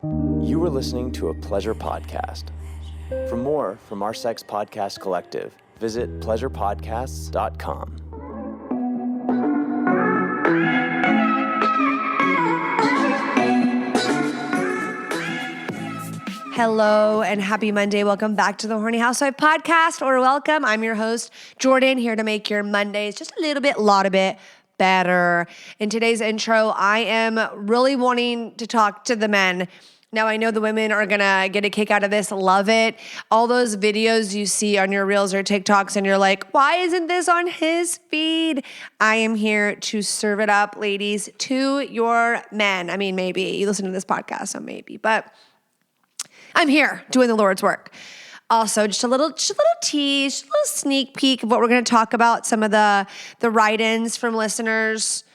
You are listening to a pleasure podcast. For more from our Sex Podcast Collective, visit pleasurepodcasts.com. Hello and happy Monday. Welcome back to the Horny Housewife podcast, or welcome. I'm your host, Jordan, here to make your Mondays just a little bit better. In today's intro, I am really wanting to talk to the men. Now, I know the women are going to get a kick out of this, love it. All those videos you see on your Reels or TikToks and you're like, why isn't this on his feed? I am here to serve it up, ladies, to your men. I mean, maybe you listen to this podcast, so maybe, but I'm here doing the Lord's work. Also, just a little tease, just a little sneak peek of what we're going to talk about, some of the write-ins from listeners.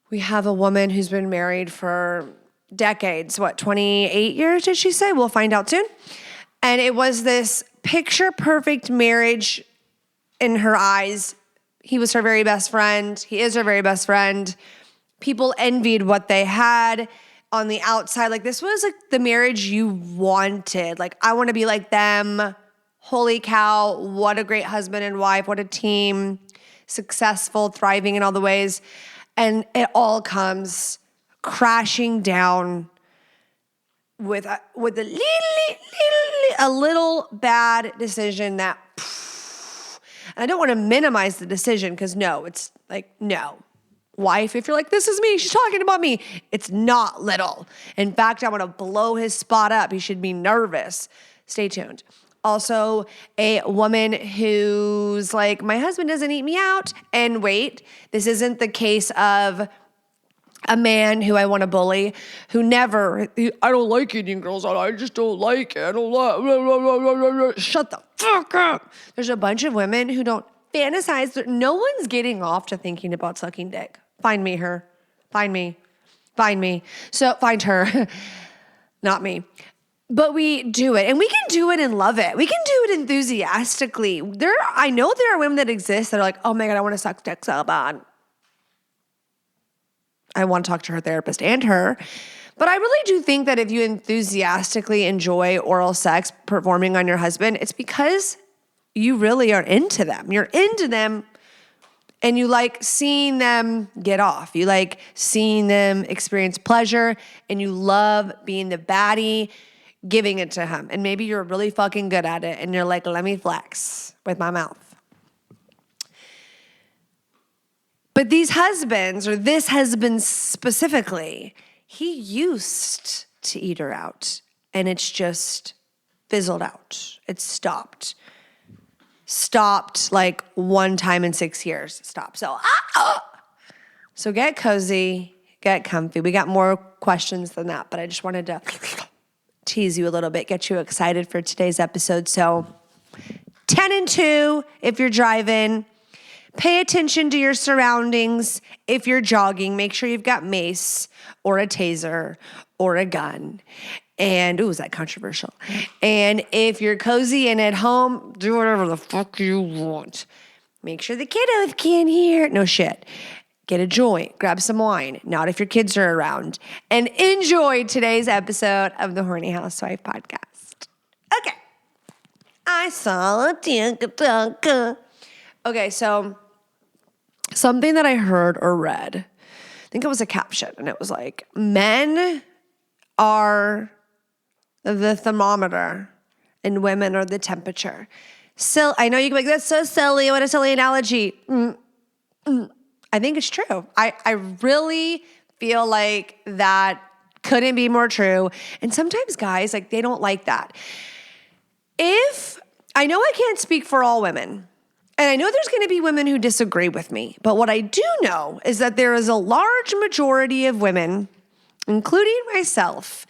We have a woman who's been married for decades. 28 years, did she say? We'll find out soon. And it was this picture-perfect marriage in her eyes. He was her very best friend. He is her very best friend. People envied what they had on the outside. Like, this was like the marriage you wanted. Like, I want to be like them. Holy cow, what a great husband and wife. What a team. Successful, thriving in all the ways. And it all comes crashing down with a little bad decision that, and I don't want to minimize the decision because no, it's like, no. Wife, if you're like, this is me, she's talking about me, it's not little. In fact, I want to blow his spot up. He should be nervous. Stay tuned. Also, a woman who's like, my husband doesn't eat me out. And wait, this isn't the case of a man who I want to bully, who never, I don't like eating girls out. I just don't like it. I don't like, blah, blah, blah, blah, blah. Shut the fuck up. There's a bunch of women who don't fantasize. No one's getting off to thinking about sucking dick. Find me her. Find me. So find her. Not me. But we do it. And we can do it and love it. We can do it enthusiastically. I know there are women that exist that are like, oh my God, I want to suck dick so bad. I want to talk to her therapist and her. But I really do think that if you enthusiastically enjoy oral sex performing on your husband, it's because you really are into them. You're into them and you like seeing them get off. You like seeing them experience pleasure and you love being the baddie, giving it to him. And maybe you're really fucking good at it and you're like, let me flex with my mouth. But these husbands, or this husband specifically, he used to eat her out and it's just fizzled out. It's stopped like one time in 6 years. Stop. So get cozy, get comfy. We got more questions than that, but I just wanted to tease you a little bit, get you excited for today's episode. So 10 and 2 if you're driving. Pay attention to your surroundings. If you're jogging, make sure you've got mace or a taser or a gun. And, is that controversial? And if you're cozy and at home, do whatever the fuck you want. Make sure the kiddos can't hear. No shit. Get a joint. Grab some wine. Not if your kids are around. And enjoy today's episode of the Horny Housewife podcast. Okay. I saw a tinka-tonka. Okay, so something that I heard or read, I think it was a caption, and it was like, men are the thermometer and women are the temperature. So I know you can be like, that's so silly. What a silly analogy. I think it's true. I really feel like that couldn't be more true. And sometimes guys, like, they don't like that. I know I can't speak for all women, and I know there's going to be women who disagree with me, but what I do know is that there is a large majority of women, including myself,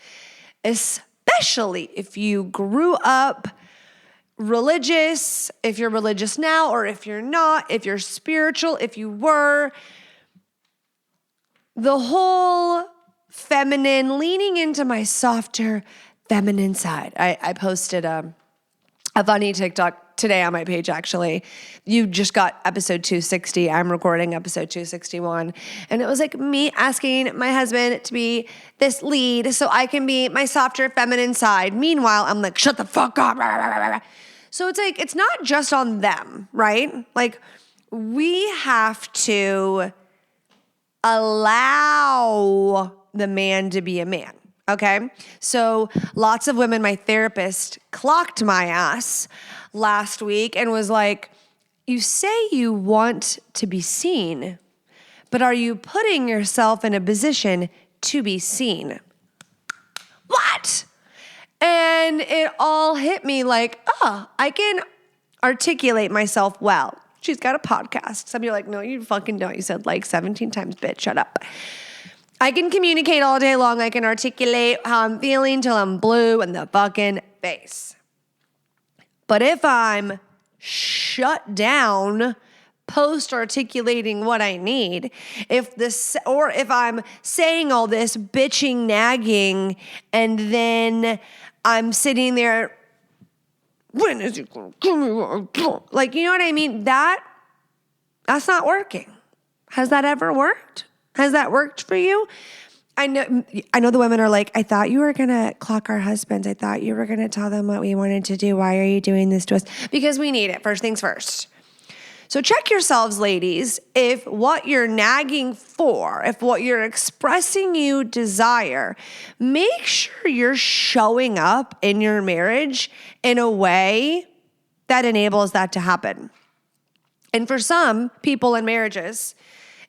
especially if you grew up religious, if you're religious now, or if you're not, if you're spiritual, if you were, the whole feminine, leaning into my softer feminine side. I posted a funny TikTok today on my page, actually. You just got episode 260. I'm recording episode 261. And it was like me asking my husband to be this lead so I can be my softer feminine side. Meanwhile, I'm like, shut the fuck up. So it's like, it's not just on them, right? Like, we have to allow the man to be a man. Okay. So lots of women, my therapist clocked my ass last week and was like, you say you want to be seen, but are you putting yourself in a position to be seen? What? And it all hit me like, I can articulate myself well. She's got a podcast. Some of you are like, no, you fucking don't. You said like 17 times, bitch, shut up. I can communicate all day long. I can articulate how I'm feeling till I'm blue in the fucking face. But if I'm shut down post-articulating what I need, if I'm saying all this bitching, nagging, and then I'm sitting there, when is he gonna give me what I want? Like, you know what I mean? That's not working. Has that ever worked? Has that worked for you? I know the women are like, I thought you were going to clock our husbands. I thought you were going to tell them what we wanted to do. Why are you doing this to us? Because we need it. First things first. So check yourselves, ladies, if what you're nagging for, if what you're expressing you desire, make sure you're showing up in your marriage in a way that enables that to happen. And for some people in marriages,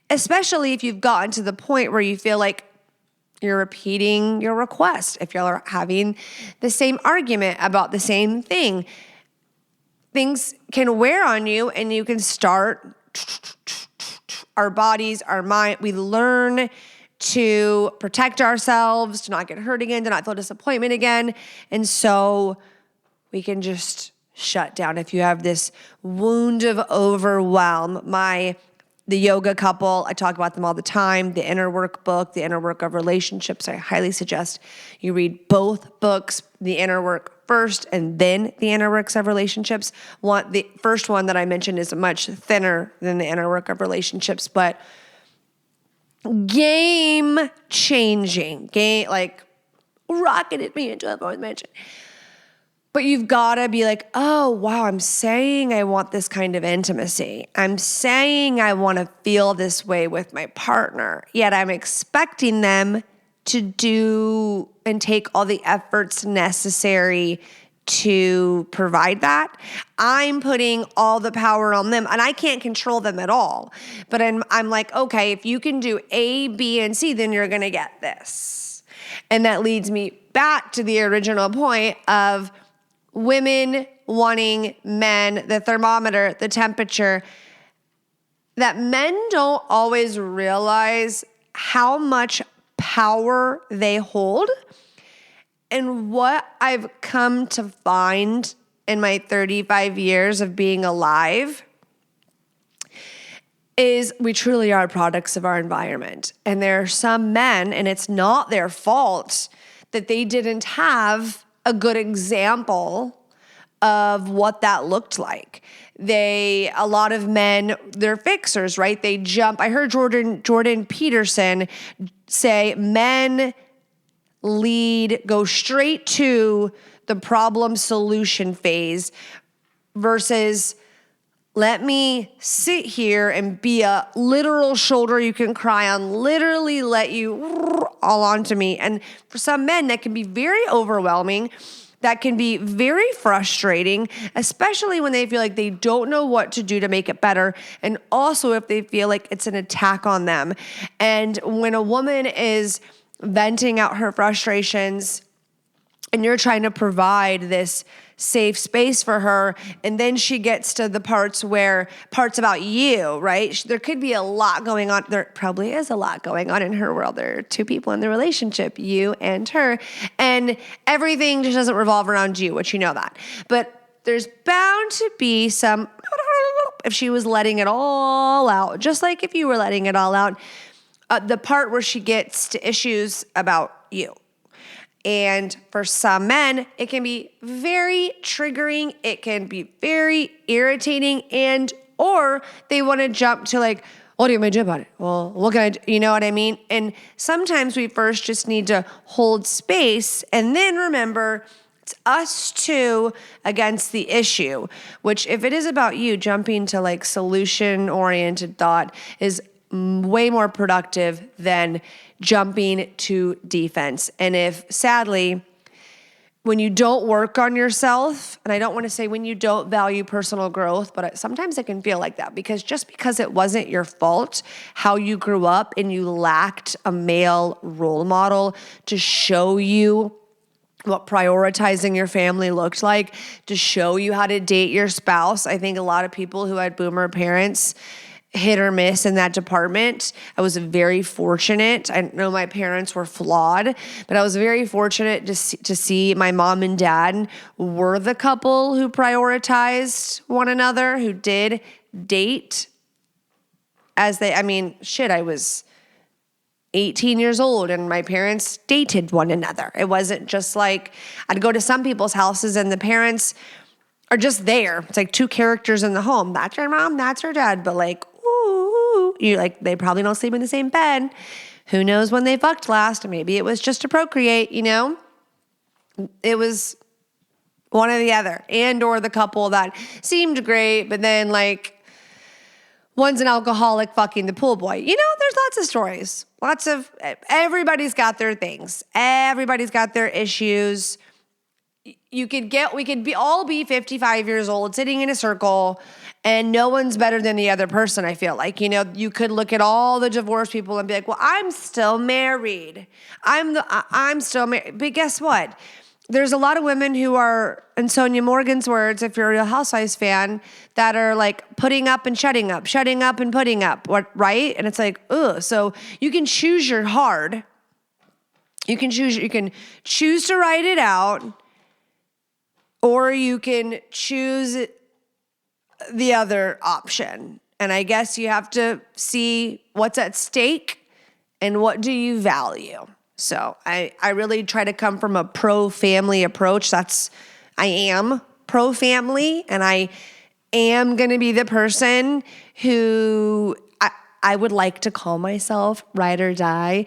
especially if you've gotten to the point where you feel like you're repeating your request, if you're having the same argument about the same thing, things can wear on you and you can start, our bodies, our mind, we learn to protect ourselves, to not get hurt again, to not feel disappointment again. And so we can just shut down. If you have this wound of overwhelm, the yoga couple, I talk about them all the time, the Inner Work book, the Inner Work of Relationships. I highly suggest you read both books, the Inner Work first and then the Inner Works of Relationships. The first one that I mentioned is much thinner than the Inner Work of Relationships, but game changing, like rocketed me into a fourth dimension. But you've got to be like, oh, wow, I'm saying I want this kind of intimacy. I'm saying I want to feel this way with my partner, yet I'm expecting them to do and take all the efforts necessary to provide that. I'm putting all the power on them, and I can't control them at all. But I'm like, okay, if you can do A, B, and C, then you're going to get this. And that leads me back to the original point of women wanting men, the thermometer, the temperature, that men don't always realize how much power they hold. And what I've come to find in my 35 years of being alive is we truly are products of our environment. And there are some men, and it's not their fault that they didn't have a good example of what that looked like. A lot of men, they're fixers, right? They jump. I heard Jordan Peterson say men go straight to the problem solution phase versus let me sit here and be a literal shoulder you can cry on, literally let you all onto me. And for some men, that can be very overwhelming. That can be very frustrating, especially when they feel like they don't know what to do to make it better. And also if they feel like it's an attack on them. And when a woman is venting out her frustrations and you're trying to provide this safe space for her, and then she gets to the parts about you, right? There could be a lot going on. There probably is a lot going on in her world. There are two people in the relationship, you and her, and everything just doesn't revolve around you, which you know that. But there's bound to be some, if she was letting it all out, just like if you were letting it all out, the part where she gets to issues about you. And for some men, it can be very triggering. It can be very irritating, or they want to jump to like, what do you want me to do about it? Well, what can I do? You know what I mean? And sometimes we first just need to hold space and then remember it's us two against the issue, which if it is about you, jumping to like solution-oriented thought is way more productive than jumping to defense. And if sadly, when you don't work on yourself, and I don't want to say when you don't value personal growth, but sometimes it can feel like that because just because it wasn't your fault how you grew up and you lacked a male role model to show you what prioritizing your family looked like, to show you how to date your spouse. I think a lot of people who had boomer parents hit or miss in that department. I was very fortunate. I know my parents were flawed, but I was very fortunate to see my mom and dad were the couple who prioritized one another, who did date I was 18 years old and my parents dated one another. It wasn't just like I'd go to some people's houses and the parents are just there. It's like two characters in the home. That's your mom, that's her dad. But like, ooh, you like they probably don't sleep in the same bed. Who knows when they fucked last? Maybe it was just to procreate, you know? It was one or the other. And or the couple that seemed great, but then like one's an alcoholic fucking the pool boy. You know, there's lots of stories. Everybody's got their things. Everybody's got their issues. We could all be 55 years old sitting in a circle and no one's better than the other person, I feel like. You know, you could look at all the divorced people and be like, well, I'm still married. I'm still married. But guess what? There's a lot of women who are, in Sonia Morgan's words, if you're a Housewives fan, that are like putting up and shutting up and putting up, right? And it's like, ugh. So you can choose your hard. You can choose to write it out, or you can choose the other option. And I guess you have to see what's at stake and what do you value. So I really try to come from a pro-family approach. I am pro-family, and I am going to be the person who I would like to call myself ride or die.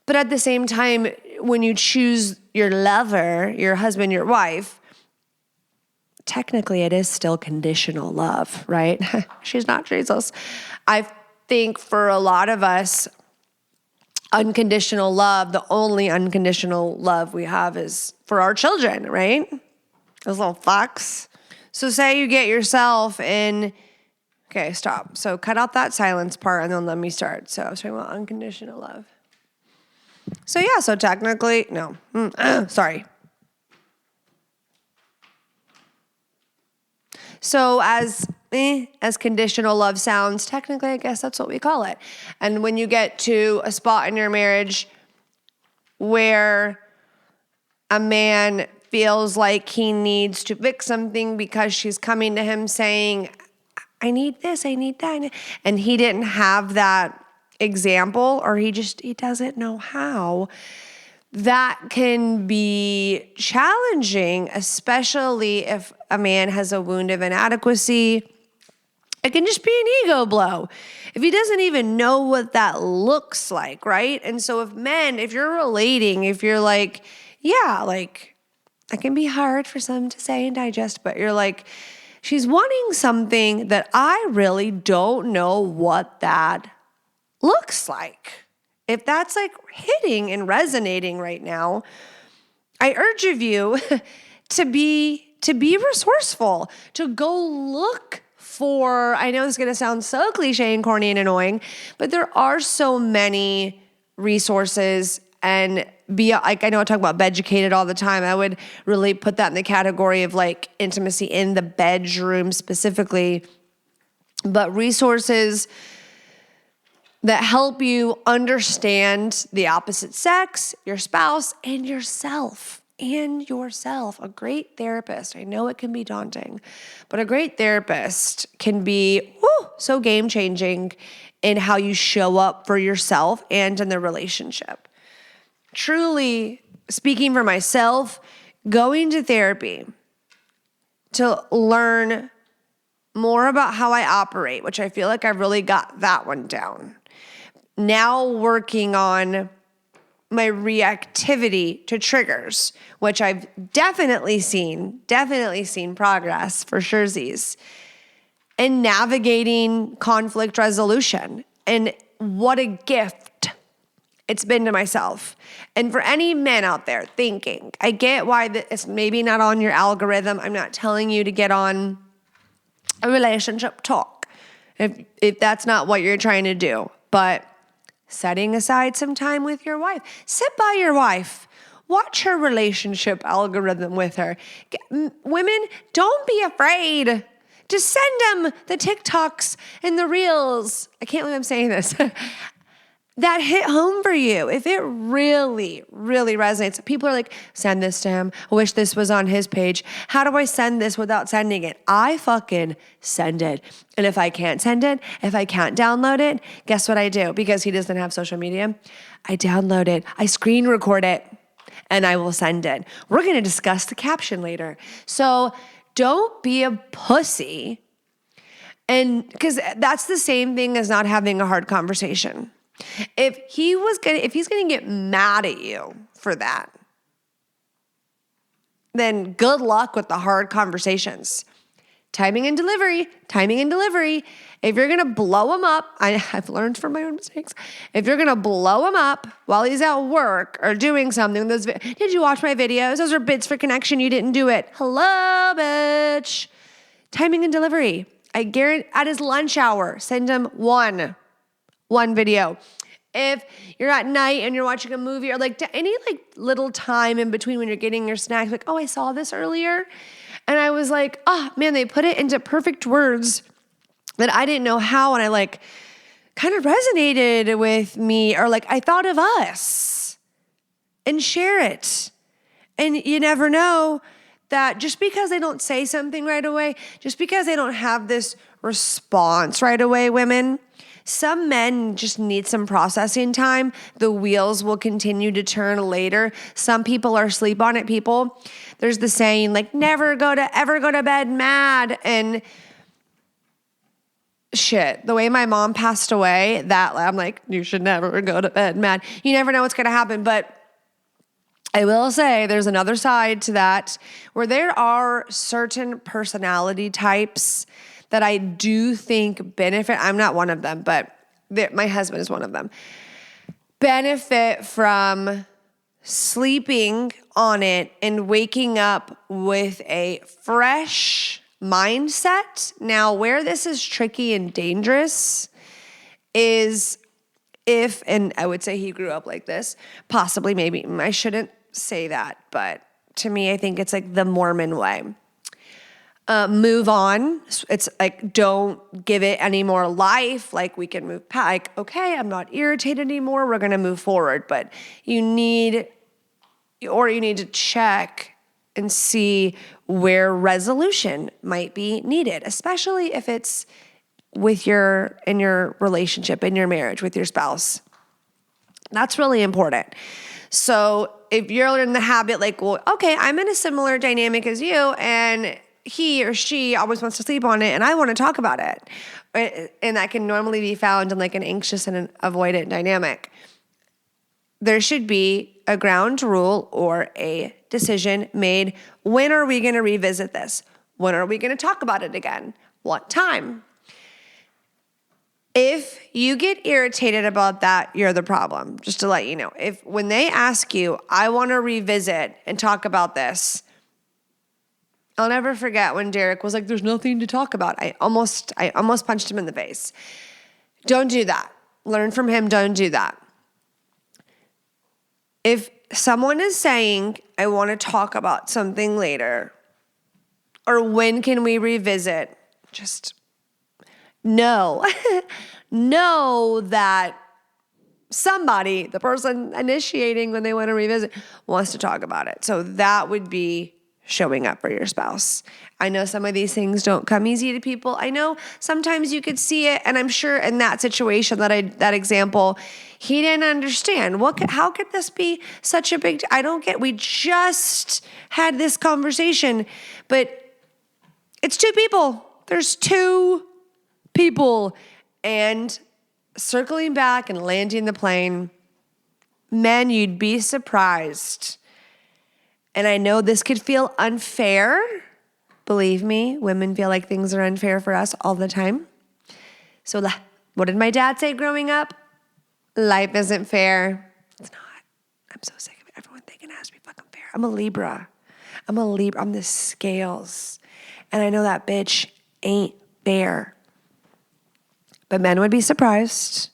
But at the same time, when you choose your lover, your husband, your wife, technically it is still conditional love, right? She's not Jesus. I think for a lot of us, unconditional love, the only unconditional love we have is for our children, right? Those little fucks. So say you get yourself in, okay, stop. So cut out that silence part and then let me start. So I was talking about unconditional love. So yeah, so technically, no, sorry. So as conditional love sounds, technically, I guess that's what we call it. And when you get to a spot in your marriage where a man feels like he needs to fix something because she's coming to him saying, I need this, I need that, and he didn't have that example, or he doesn't know how, that can be challenging, especially if a man has a wound of inadequacy. It can just be an ego blow if he doesn't even know what that looks like, right? And so if you're relating, if you're like, yeah, like it can be hard for some to say and digest, but you're like, she's wanting something that I really don't know what that looks like. If that's like hitting and resonating right now, I urge of you to be resourceful, to go look for, I know this is going to sound so cliche and corny and annoying, but there are so many resources, and like I know I talk about beducated all the time. I would really put that in the category of like intimacy in the bedroom specifically, but resources that help you understand the opposite sex, your spouse, and yourself. A great therapist. I know it can be daunting, but a great therapist can be so game-changing in how you show up for yourself and in the relationship. Truly, speaking for myself, going to therapy to learn more about how I operate, which I feel like I've really got that one down. Now working on my reactivity to triggers, which I've definitely seen progress for surezies. And navigating conflict resolution. And what a gift it's been to myself. And for any men out there thinking, I get why it's maybe not on your algorithm. I'm not telling you to get on a relationship talk if that's not what you're trying to do. But setting aside some time with your wife. Sit by your wife. Watch her relationship algorithm with her. Women, don't be afraid. Just send them the TikToks and the reels. I can't believe I'm saying this. That hit home for you. If it really, really resonates, people are like, send this to him. I wish this was on his page. How do I send this without sending it? I fucking send it. And if I can't send it, if I can't download it, guess what I do? Because he doesn't have social media, I download it. I screen record it and I will send it. We're going to discuss the caption later. So don't be a pussy. And because that's the same thing as not having a hard conversation. If he's gonna get mad at you for that, then good luck with the hard conversations. Timing and delivery. If you're gonna blow him up, I've learned from my own mistakes. If you're gonna blow him up while he's at work or doing something, did you watch my videos? Those are bits for connection. You didn't do it. Hello, bitch. Timing and delivery. I guarantee at his lunch hour, send him one video. If you're at night and you're watching a movie or any little time in between when you're getting your snacks, like, oh, I saw this earlier. And I was like, oh man, they put it into perfect words that I didn't know how. And I kind of resonated with me, or I thought of us, and share it. And you never know that just because they don't say something right away, just because they don't have this response right away, women, some men just need some processing time. The wheels will continue to turn later. Some people are sleep on it people. There's the saying, never ever go to bed mad. And shit, the way my mom passed away, that I'm like, you should never go to bed mad. You never know what's going to happen. But I will say there's another side to that where there are certain personality types that I do think benefit. I'm not one of them, but my husband is one of them. Benefit from sleeping on it and waking up with a fresh mindset. Now, where this is tricky and dangerous is and I would say he grew up like this, possibly, maybe, I shouldn't say that, but to me, I think it's the Mormon way. Move on. It's don't give it any more life. We can move past, okay, I'm not irritated anymore. We're going to move forward. But you need to check and see where resolution might be needed, especially if it's in your relationship, in your marriage with your spouse. That's really important. So if you're in the habit, well, okay, I'm in a similar dynamic as you, and he or she always wants to sleep on it, and I want to talk about it. And that can normally be found in an anxious and an avoidant dynamic. There should be a ground rule or a decision made. When are we going to revisit this? When are we going to talk about it again? What time? If you get irritated about that, you're the problem, just to let you know. When they ask you, I want to revisit and talk about this, I'll never forget when Derek was like, there's nothing to talk about. I almost punched him in the face. Don't do that. Learn from him. Don't do that. If someone is saying, I want to talk about something later, or when can we revisit, just know that the person initiating when they want to revisit, wants to talk about it. So that would be showing up for your spouse. I know some of these things don't come easy to people. I know sometimes you could see it, and I'm sure in that situation, that example, he didn't understand. How could this be such a big? I don't get. We just had this conversation, but it's two people. There's two people, and circling back and landing the plane. Men, you'd be surprised. And I know this could feel unfair. Believe me, women feel like things are unfair for us all the time. So what did my dad say growing up? Life isn't fair. It's not. I'm so sick of it. Everyone thinking it has to be fucking fair. I'm a Libra. I'm the scales. And I know that bitch ain't fair. But men would be surprised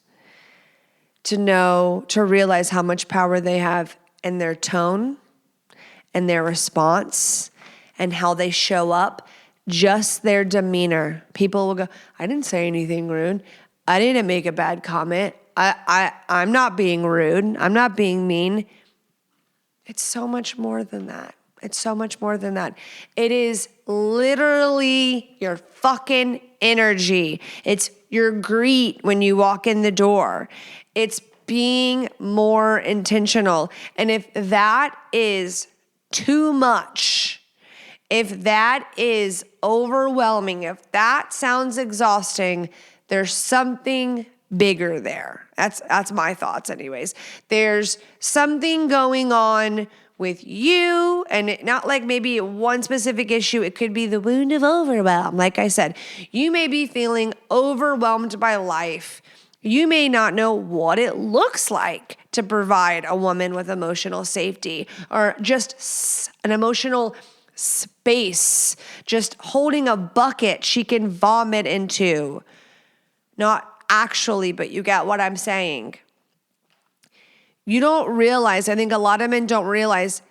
to realize how much power they have in their tone and their response and how they show up, just their demeanor. People will go, I didn't say anything rude. I didn't make a bad comment. I'm not being rude. I'm not being mean. It's so much more than that. It's so much more than that. It is literally your fucking energy. It's your greet when you walk in the door. It's being more intentional. And if that is too much, if that is overwhelming, if that sounds exhausting, there's something bigger there. That's my thoughts anyways. There's something going on with you, and not like maybe one specific issue. It could be the wound of overwhelm. Like I said, you may be feeling overwhelmed by life. You may not know what it looks like to provide a woman with emotional safety or just an emotional space, just holding a bucket she can vomit into. Not actually, but you get what I'm saying. You don't realize, I think a lot of men don't realize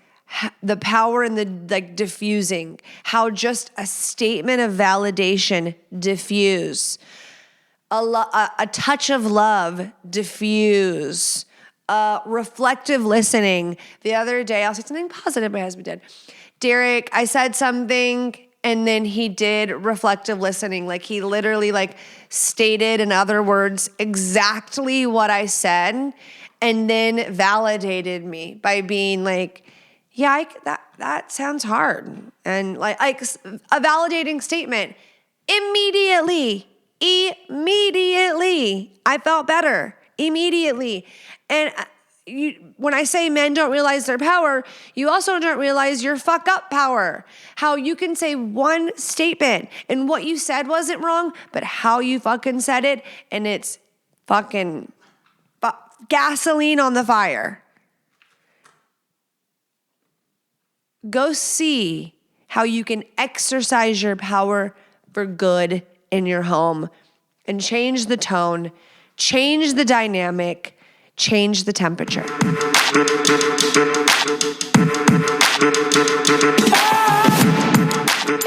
the power in the diffusing, how just a statement of validation diffuse, a touch of love diffuse, reflective listening. The other day, I'll say something positive my husband did. Derek, I said something and then he did reflective listening. Like he literally stated in other words exactly what I said, and then validated me by being like, yeah, that sounds hard. And like a validating statement. Immediately, I felt better. Immediately. And when I say men don't realize their power, you also don't realize your fuck up power. How you can say one statement and what you said wasn't wrong, but how you fucking said it, and it's fucking gasoline on the fire. Go see how you can exercise your power for good in your home and change the tone, change the dynamic, change the temperature.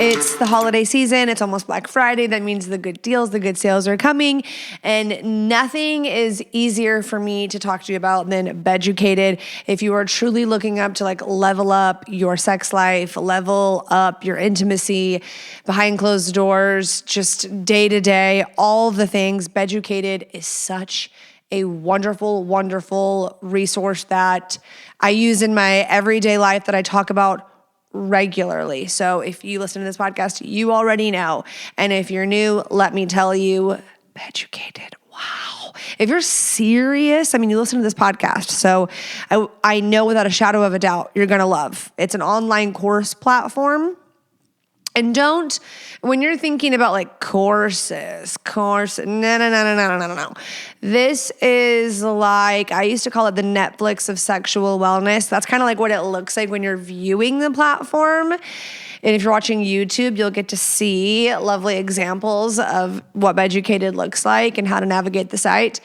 It's the holiday season. It's almost Black Friday. That means the good deals, the good sales are coming. And nothing is easier for me to talk to you about than Beducated. If you are truly looking up to level up your sex life, level up your intimacy, behind closed doors, just day to day, all the things, Beducated is such a wonderful, wonderful resource that I use in my everyday life, that I talk about regularly. So if you listen to this podcast, you already know. And if you're new, let me tell you, Beducated. Wow. If you're serious, you listen to this podcast. So I know without a shadow of a doubt, you're going to love. It's an online course platform. And when you're thinking about courses, no. This is I used to call it the Netflix of sexual wellness. That's kind of what it looks like when you're viewing the platform. And if you're watching YouTube, you'll get to see lovely examples of what Beducated looks like and how to navigate the site.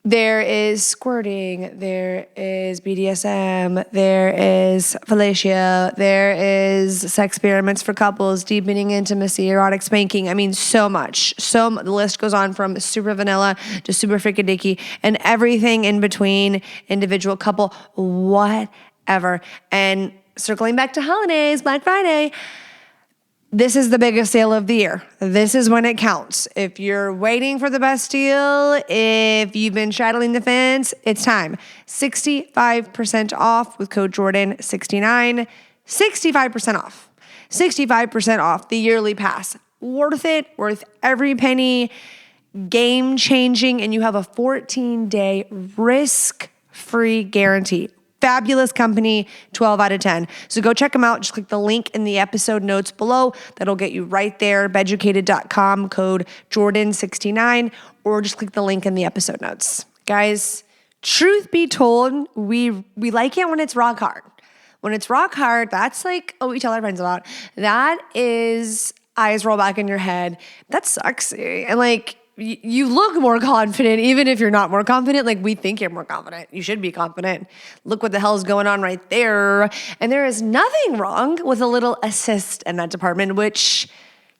There is squirting, there is BDSM, there is fellatio, there is sex experiments for couples, deepening intimacy, erotic spanking. So much. The list goes on from super vanilla to super freaking dicky and everything in between, individual, couple, whatever. And circling back to holidays, Black Friday, this is the biggest sale of the year. This is when it counts. If you're waiting for the best deal, if you've been straddling the fence, it's time. 65% off with code Jordan69. 65% off. 65% off the yearly pass. Worth it, worth every penny, game changing, and you have a 14-day risk-free guarantee. Fabulous company, 12 out of 10. So go check them out. Just click the link in the episode notes below. That'll get you right there, beducated.com, code Jordan69, or just click the link in the episode notes. Guys, truth be told, we like it when it's rock hard. When it's rock hard, that's like, we tell our friends about. That is eyes roll back in your head. That's sexy. And like, you look more confident, even if you're not more confident. Like, we think you're more confident. You should be confident. Look what the hell is going on right there. And there is nothing wrong with a little assist in that department, which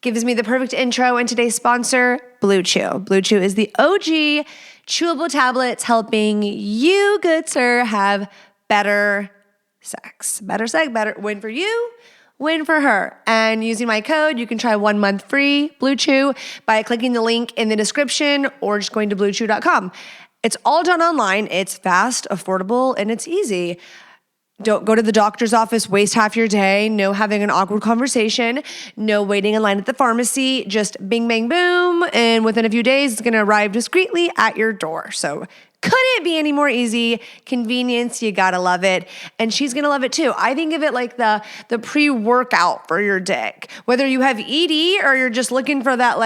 gives me the perfect intro. And today's sponsor, Blue Chew. Blue Chew is the OG chewable tablets helping you, good sir, have better sex. Better sex, better win for you, win for her. And using my code, you can try 1 month free Blue Chew by clicking the link in the description or just going to bluechew.com. It's all done online. It's fast, affordable, and it's easy. Don't go to the doctor's office, waste half your day, no having an awkward conversation, no waiting in line at the pharmacy, just bing, bang, boom. And within a few days, it's going to arrive discreetly at your door. So couldn't be any more easy. Convenience, you gotta love it. And she's gonna love it too. I think of it like the pre-workout for your dick. Whether you have ED or you're just looking for that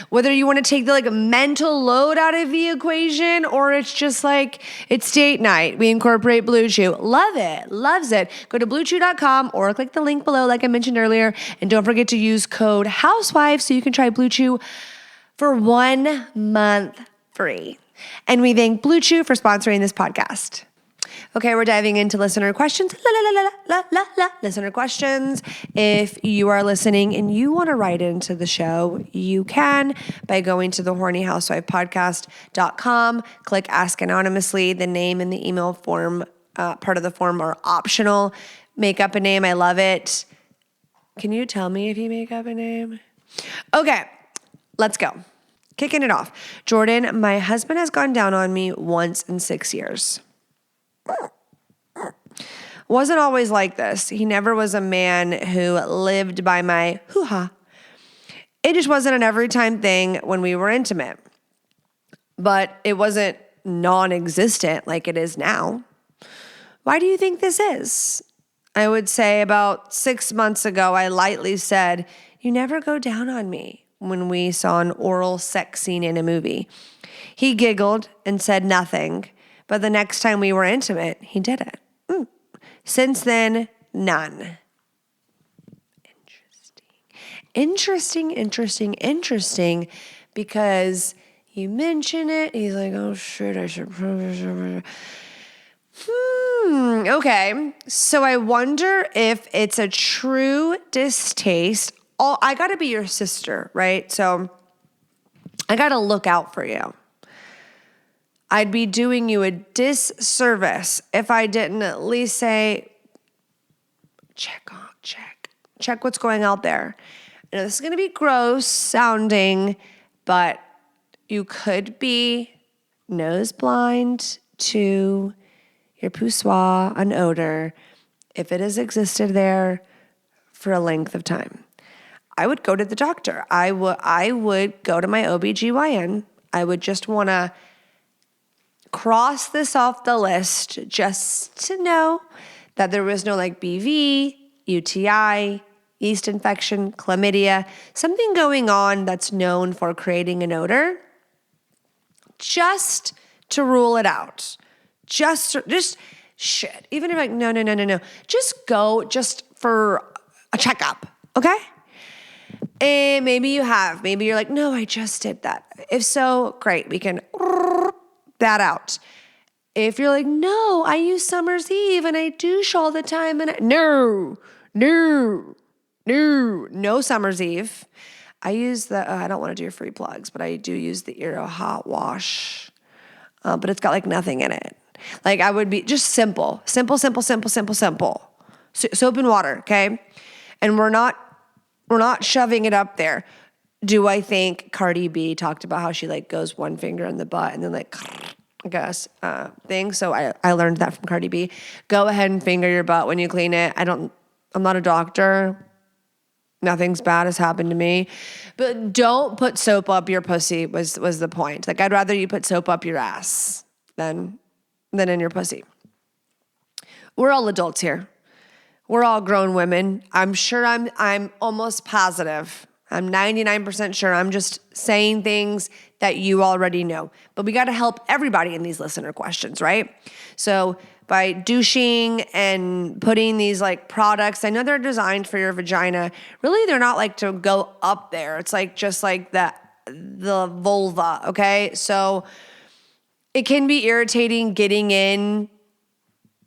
whether you wanna take the mental load out of the equation or it's just like, it's date night. We incorporate Blue Chew. Love it, loves it. Go to bluechew.com or click the link below like I mentioned earlier. And don't forget to use code Housewife so you can try Blue Chew for 1 month free. And we thank Blue Chew for sponsoring this podcast. Okay, we're diving into listener questions. Listener questions. If you are listening and you want to write into the show, you can by going to the hornyhousewifepodcast.com. Click Ask Anonymously. The name and the email form, part of the form are optional. Make up a name. I love it. Can you tell me if you make up a name? Okay, let's go. Kicking it off. Jordan, my husband has gone down on me once in 6 years. Wasn't always like this. He never was a man who lived by my hoo-ha. It just wasn't an every time thing when we were intimate. But it wasn't non-existent like it is now. Why do you think this is? I would say about 6 months ago, I lightly said, "You never go down on me," when we saw an oral sex scene in a movie. He giggled and said nothing, but the next time we were intimate, he did it. Since then, none. Interesting, because you mention it, he's like, oh shit, I should probably. Okay, so I wonder if it's a true distaste. I got to be your sister, right? So I got to look out for you. I'd be doing you a disservice if I didn't at least say, check what's going out there. I know this is going to be gross sounding, but you could be nose blind to your poussoir, an odor, if it has existed there for a length of time. I would go to the doctor. I would go to my OBGYN. I would just want to cross this off the list just to know that there was no BV, UTI, yeast infection, chlamydia, something going on that's known for creating an odor, just to rule it out. Just shit. Even if no. Just go just for a checkup, okay? And maybe you have. Maybe you're like, no, I just did that. If so, great. We can that out. If you're like, no, I use Summer's Eve and I douche all the time. And no Summer's Eve. I use I don't want to do free plugs, but I do use the Eero Hot Wash. But it's got nothing in it. I would be just simple. Soap and water, okay? And we're not shoving it up there. Do I think Cardi B talked about how she like goes one finger in the butt and then like, I guess, thing. So I learned that from Cardi B. Go ahead and finger your butt when you clean it. I'm not a doctor. Nothing's bad has happened to me. But don't put soap up your pussy was the point. Like, I'd rather you put soap up your ass than in your pussy. We're all adults here. We're all grown women. I'm sure I'm almost positive. I'm 99% sure I'm just saying things that you already know. But we got to help everybody in these listener questions, right? So by douching and putting these like products, I know they're designed for your vagina. Really, they're not like to go up there. It's like just like the vulva, okay? So it can be irritating getting in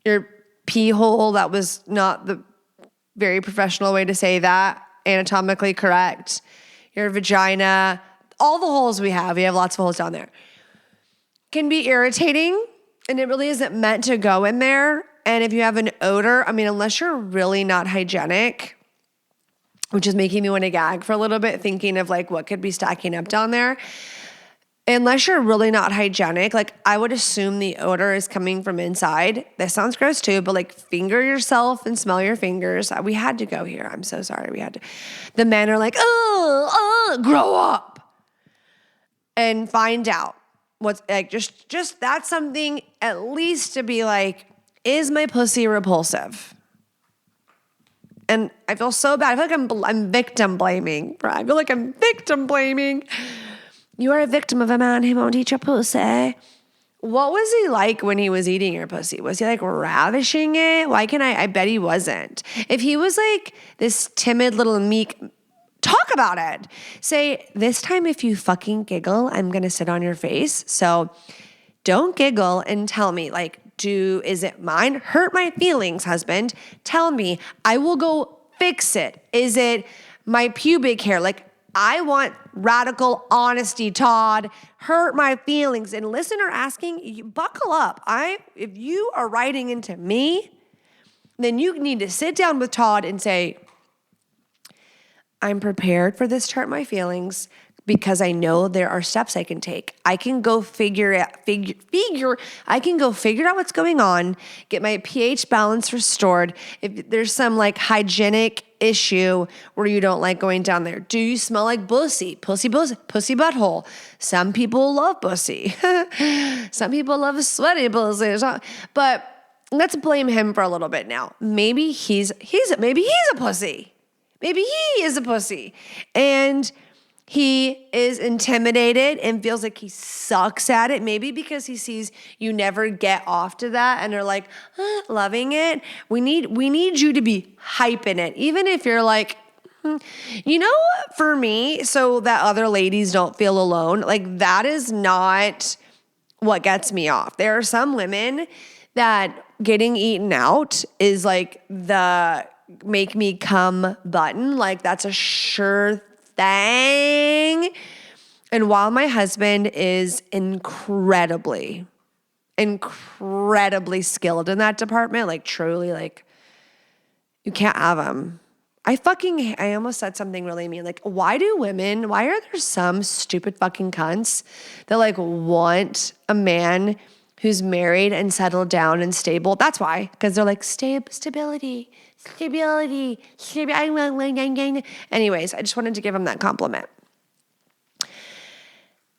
your pee hole. That was not the very professional way to say that. Anatomically correct. Your vagina, all the holes we have lots of holes down there, can be irritating, and it really isn't meant to go in there. And if you have an odor, I mean, unless you're really not hygienic, which is making me want to gag for a little bit, thinking of like what could be stacking up down there. Unless you're really not hygienic, like I would assume the odor is coming from inside. That sounds gross too, but like finger yourself and smell your fingers. We had to go here. I'm so sorry. We had to. The men are like, grow up and find out what's like, just that's something at least to be like, is my pussy repulsive? And I feel so bad. I feel like I'm victim blaming. I feel like I'm victim blaming. You are a victim of a man who won't eat your pussy. What was he like when he was eating your pussy? Was he like ravishing it? I bet he wasn't. If he was like this timid little meek, talk about it. Say, this time if you fucking giggle, I'm going to sit on your face. So don't giggle and tell me like, is it mine? Hurt my feelings, husband. Tell me. I will go fix it. Is it my pubic hair? Like, I want radical honesty, Todd. Hurt my feelings. And listener asking, buckle up. If you are writing into me, then you need to sit down with Todd and say, I'm prepared for this to hurt my feelings because I know there are steps I can take. I can go figure I can go figure out what's going on, get my pH balance restored. If there's some like hygienic issue where you don't like going down there. Do you smell like pussy butthole? Some people love pussy. Some people love sweaty pussy. But let's blame him for a little bit now. Maybe he's a pussy. Maybe he is a pussy. And he is intimidated and feels like he sucks at it. Maybe because he sees you never get off to that and are like, loving it. We need you to be hyping it. Even if you're like, for me, so that other ladies don't feel alone. Like that is not what gets me off. There are some women that getting eaten out is like the make me come button. Like that's a sure thing. And while my husband is incredibly skilled in that department, like truly, like you can't have him. I almost said something really mean. Like, why are there some stupid fucking cunts that like want a man who's married and settled down and stable? That's why, because they're like stability. Anyways, I just wanted to give him that compliment.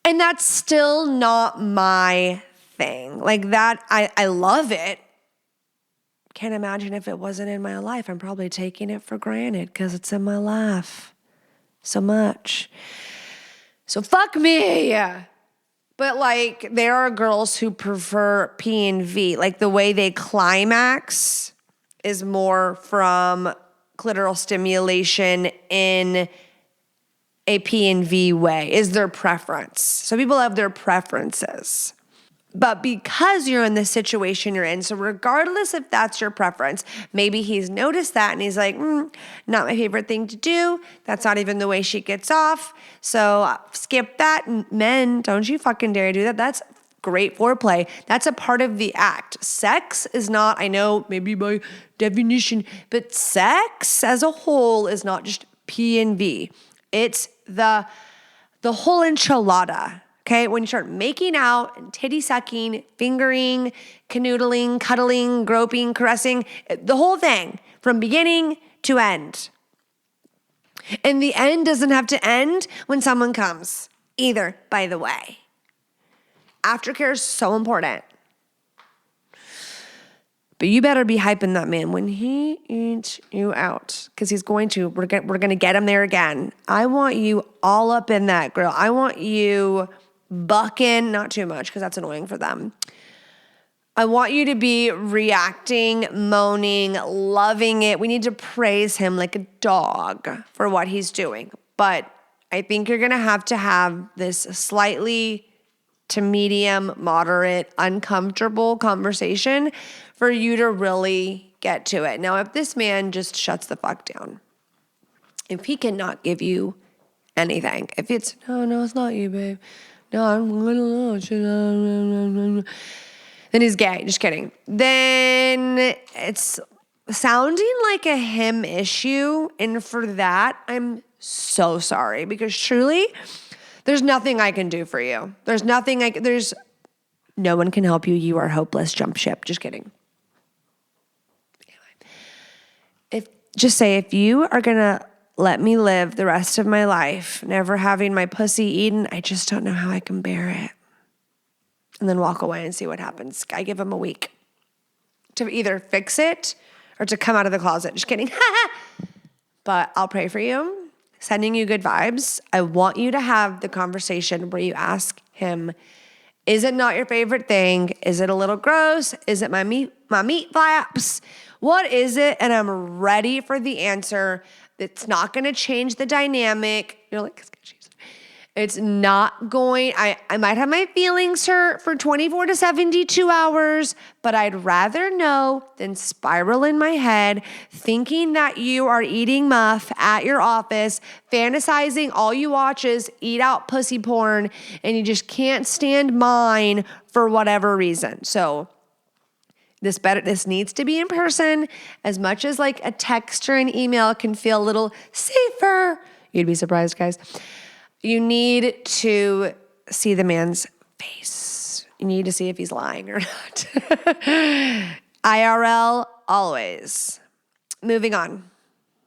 And that's still not my thing. Like that, I love it. Can't imagine if it wasn't in my life. I'm probably taking it for granted because it's in my life so much. So fuck me. But like there are girls who prefer P&V. Like the way they climax is more from clitoral stimulation in a P&V way, is their preference. So people have their preferences. But because you're in the situation you're in, so regardless if that's your preference, maybe he's noticed that and he's like, not my favorite thing to do. That's not even the way she gets off. So skip that. Men, don't you fucking dare do that. That's great foreplay. That's a part of the act. Sex is not, I know maybe by definition, but sex as a whole is not just P and V. It's the whole enchilada. Okay, when you start making out and titty sucking, fingering, canoodling, cuddling, groping, caressing, the whole thing from beginning to end. And the end doesn't have to end when someone comes either, by the way. Aftercare is so important. But you better be hyping that man when he eats you out, because he's going to. We're going to get him there again. I want you all up in that grill. I want you bucking, not too much because that's annoying for them. I want you to be reacting, moaning, loving it. We need to praise him like a dog for what he's doing. But I think you're going to have this slightly to medium, moderate, uncomfortable conversation for you to really get to it. Now, if this man just shuts the fuck down, if he cannot give you anything, if it's, no, it's not you, babe. No, I don't know. Then he's gay. Just kidding. Then it's sounding like a him issue. And for that, I'm so sorry, because truly, there's nothing I can do for you. There's no one can help you. You are hopeless. Jump ship. Just kidding. If you are going to let me live the rest of my life never having my pussy eaten, I just don't know how I can bear it. And then walk away and see what happens. I give him a week to either fix it or to come out of the closet. Just kidding. But I'll pray for you. Sending you good vibes. I want you to have the conversation where you ask him, is it not your favorite thing? Is it a little gross? Is it my meat flaps? What is it? And I'm ready for the answer. It's not going to change the dynamic. You're like, it's not going, I might have my feelings hurt for 24 to 72 hours, but I'd rather know than spiral in my head thinking that you are eating muff at your office, fantasizing all you watch is eat out pussy porn, and you just can't stand mine for whatever reason. So this needs to be in person. As much as like a text or an email can feel a little safer, you'd be surprised, guys. You need to see the man's face. You need to see if he's lying or not. IRL, always. Moving on.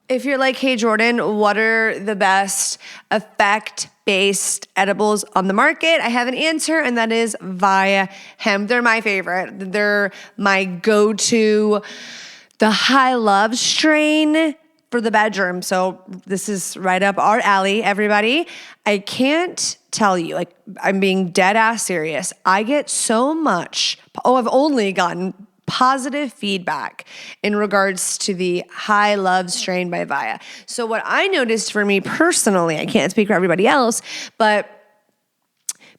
If you're like, hey, Jordan, what are the best effect-based edibles on the market? I have an answer, and that is via hemp. They're my favorite. They're my go-to. The High Love strain for the bedroom. So this is right up our alley, everybody. I can't tell you, like, I'm being dead ass serious. I get so much, I've only gotten positive feedback in regards to the High Love strain by Via. So what I noticed for me personally, I can't speak for everybody else, but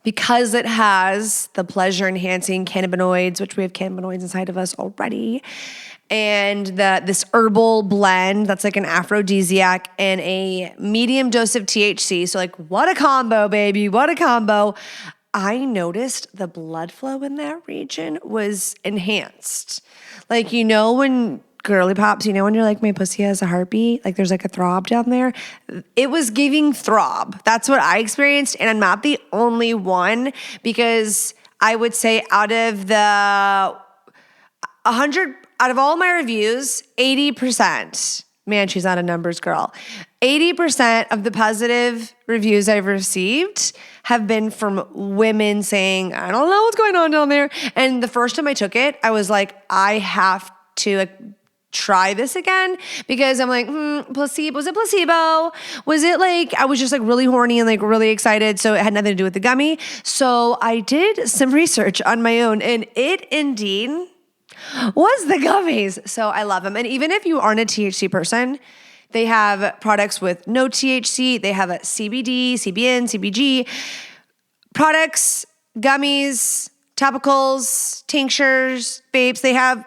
because it has the pleasure-enhancing cannabinoids, which we have cannabinoids inside of us already, and this herbal blend that's like an aphrodisiac and a medium dose of THC. So like, what a combo, baby, what a combo. I noticed the blood flow in that region was enhanced. Like, you know, when girly pops, you know, when you're like, my pussy has a heartbeat, like there's like a throb down there. It was giving throb. That's what I experienced. And I'm not the only one, because I would say out of the 100, out of all my reviews, 80%, man, she's not a numbers girl. 80% of the positive reviews I've received have been from women saying, I don't know what's going on down there. And the first time I took it, I was like, I have to try this again, because I'm like, placebo, was it placebo? Was it like, I was just like really horny and like really excited. So it had nothing to do with the gummy. So I did some research on my own, and it indeed was the gummies. So I love them. And even if you aren't a THC person, they have products with no THC. They have a CBD, CBN, CBG products, gummies, topicals, tinctures, vapes. They have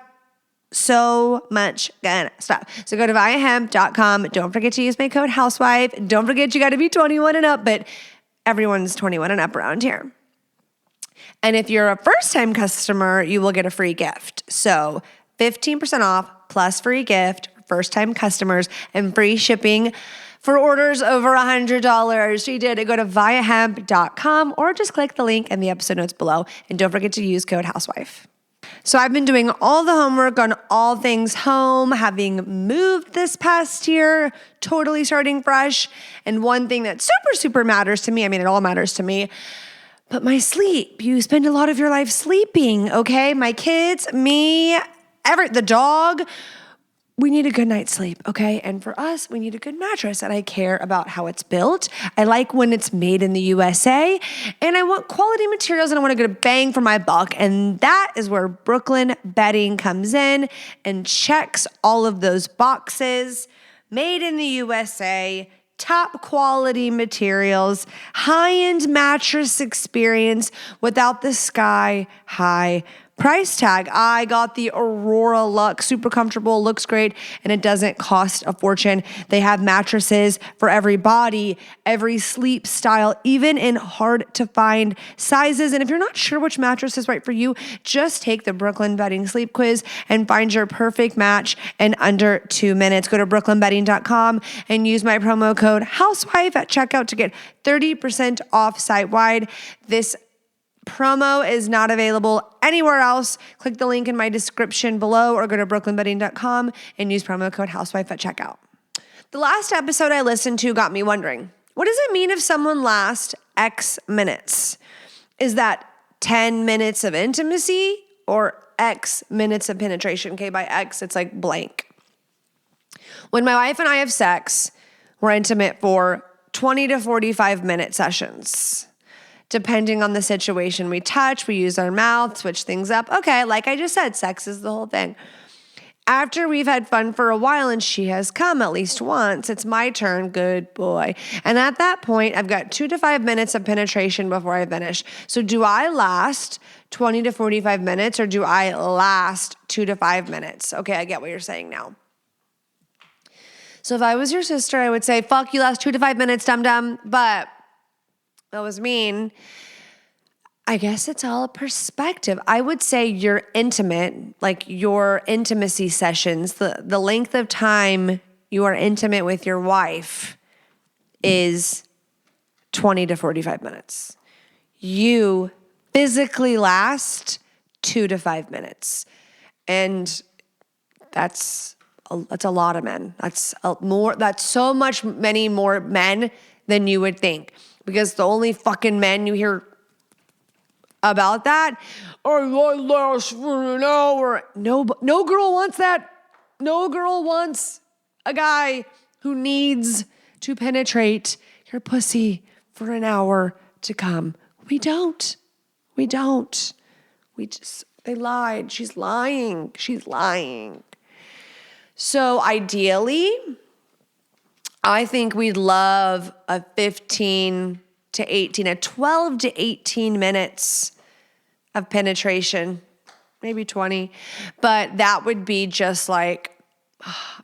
so much good stuff. So go to viahemp.com. Don't forget to use my code Housewife. Don't forget you got to be 21 and up, but everyone's 21 and up around here. And if you're a first-time customer, you will get a free gift. So 15% off plus free gift for first-time customers and free shipping for orders over $100. She did it. Go to viahemp.com or just click the link in the episode notes below. And don't forget to use code HOUSEWIFE. So I've been doing all the homework on all things home, having moved this past year, totally starting fresh. And one thing that super, super matters to me, I mean, it all matters to me, but my sleep. You spend a lot of your life sleeping, okay? My kids, me, the dog. We need a good night's sleep, okay? And for us, we need a good mattress. And I care about how it's built. I like when it's made in the USA. And I want quality materials and I want to get a bang for my buck. And that is where Brooklyn Bedding comes in and checks all of those boxes. Made in the USA, top quality materials, high-end mattress experience without the sky-high price tag. I got the Aurora Luxe, super comfortable, looks great, and it doesn't cost a fortune. They have mattresses for every body, every sleep style, even in hard to find sizes. And if you're not sure which mattress is right for you, just take the Brooklyn Bedding Sleep Quiz and find your perfect match in under 2 minutes. Go to brooklynbedding.com and use my promo code HOUSEWIFE at checkout to get 30% off site-wide. This promo is not available anywhere else. Click the link in my description below or go to brooklynbedding.com and use promo code HOUSEWIFE at checkout. The last episode I listened to got me wondering, what does it mean if someone lasts X minutes? Is that 10 minutes of intimacy or X minutes of penetration? Okay, by X, it's like blank. When my wife and I have sex, we're intimate for 20 to 45 minute sessions. Depending on the situation, we touch, we use our mouth, switch things up. Okay, like I just said, sex is the whole thing. After we've had fun for a while and she has come at least once, it's my turn, good boy. And at that point, I've got 2 to 5 minutes of penetration before I finish. So do I last 20 to 45 minutes or do I last 2 to 5 minutes? Okay, I get what you're saying now. So if I was your sister, I would say, fuck, you last 2 to 5 minutes, dum-dum, but that was mean. I guess it's all a perspective. I would say you're intimate, like your intimacy sessions, the length of time you are intimate with your wife is 20 to 45 minutes. You physically last 2 to 5 minutes. And that's a lot of men. That's so many more men than you would think. Because the only fucking men you hear about that are I last for an hour. No girl wants that. No girl wants a guy who needs to penetrate your pussy for an hour to come. We don't. They lied. She's lying. So ideally, I think we'd love a 12 to 18 minutes of penetration, maybe 20, but that would be just like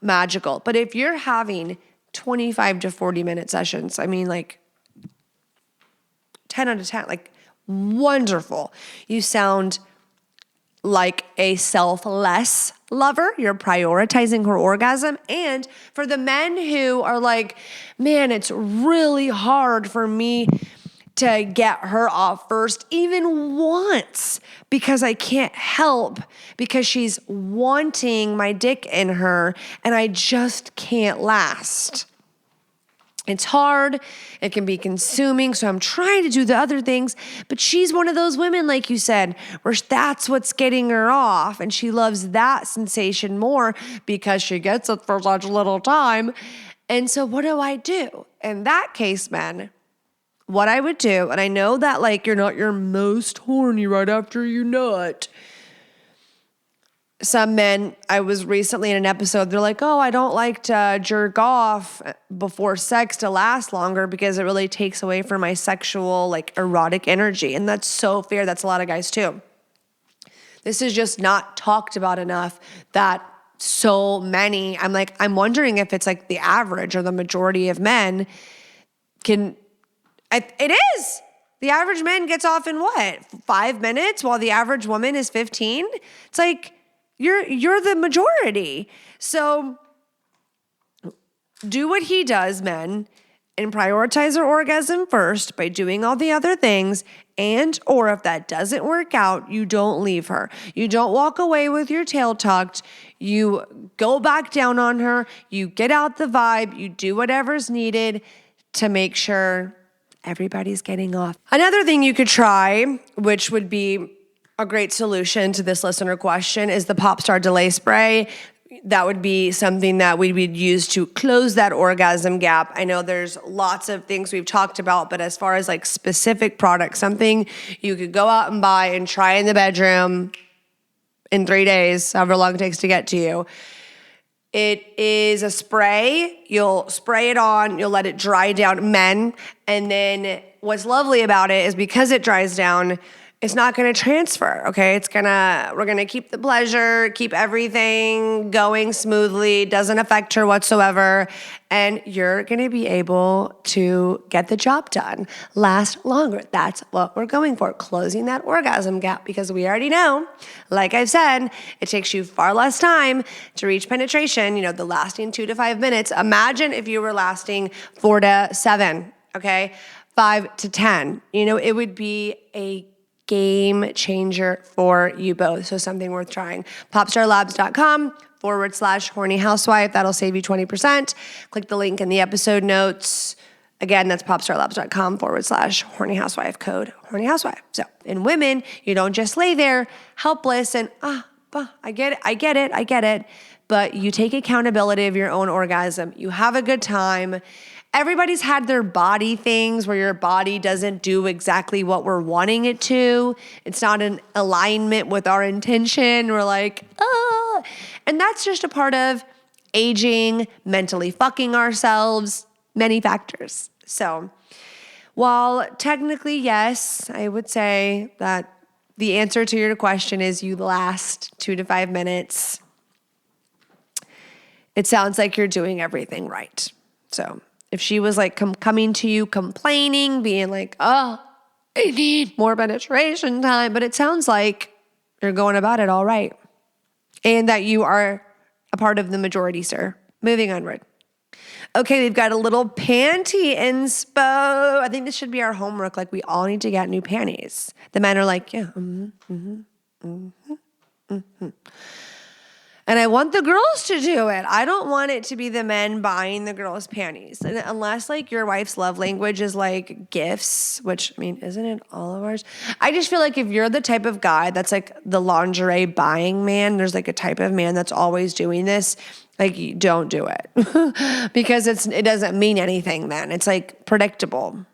magical. But if you're having 25 to 40 minute sessions, I mean like 10 out of 10, like wonderful. You sound like a selfless lover. You're prioritizing her orgasm. And for the men who are like, man, it's really hard for me to get her off first, even once, because I can't help, because she's wanting my dick in her and I just can't last. It's hard. It can be consuming. So I'm trying to do the other things. But she's one of those women, like you said, where that's what's getting her off. And she loves that sensation more because she gets it for such little time. And so what do I do? In that case, men, what I would do, and I know that like you're not your most horny right after you nut. Some men, I was recently in an episode, they're like, oh, I don't like to jerk off before sex to last longer because it really takes away from my sexual, like erotic energy. And that's so fair. That's a lot of guys too. This is just not talked about enough that so many, I'm wondering if it's like the average or the majority of men it is. The average man gets off in what? 5 minutes while the average woman is 15? It's like you're the majority. So do what he does, men, and prioritize your orgasm first by doing all the other things. And, or if that doesn't work out, you don't leave her. You don't walk away with your tail tucked. You go back down on her. You get out the vibe. You do whatever's needed to make sure everybody's getting off. Another thing you could try, which would be a great solution to this listener question, is the Pop Star Delay Spray. That would be something that we would use to close that orgasm gap. I know there's lots of things we've talked about, but as far as like specific products, something you could go out and buy and try in the bedroom in 3 days, however long it takes to get to you. It is a spray. You'll spray it on, you'll let it dry down, men. And then what's lovely about it is because it dries down, it's not going to transfer, okay? We're going to keep the pleasure, keep everything going smoothly, doesn't affect her whatsoever, and you're going to be able to get the job done, last longer. That's what we're going for, closing that orgasm gap, because we already know, like I've said, it takes you far less time to reach penetration, the lasting 2 to 5 minutes. Imagine if you were lasting 4 to 7, okay? 5 to 10. It would be a game changer for you both. So something worth trying. popstarlabs.com/horny housewife. That'll save you 20%. Click the link in the episode notes. Again, that's popstarlabs.com/horny housewife, code horny housewife. So in women, you don't just lay there helpless and, I get it. But you take accountability of your own orgasm. You have a good time. Everybody's had their body things where your body doesn't do exactly what we're wanting it to. It's not in alignment with our intention. We're like, ah. And that's just a part of aging, mentally fucking ourselves, many factors. So while technically, yes, I would say that the answer to your question is you last 2 to 5 minutes. It sounds like you're doing everything right. So if she was like coming to you complaining, being like, I need more penetration time, but it sounds like you're going about it all right. And that you are a part of the majority, sir. Moving onward. Okay, we've got a little panty inspo. I think this should be our homework. Like, we all need to get new panties. The men are like, yeah, And I want the girls to do it. I don't want it to be the men buying the girls' panties. And unless like your wife's love language is like gifts, which isn't it all of ours? I just feel like if you're the type of guy that's like the lingerie buying man, there's like a type of man that's always doing this. Like, you don't do it because it doesn't mean anything then. It's like predictable.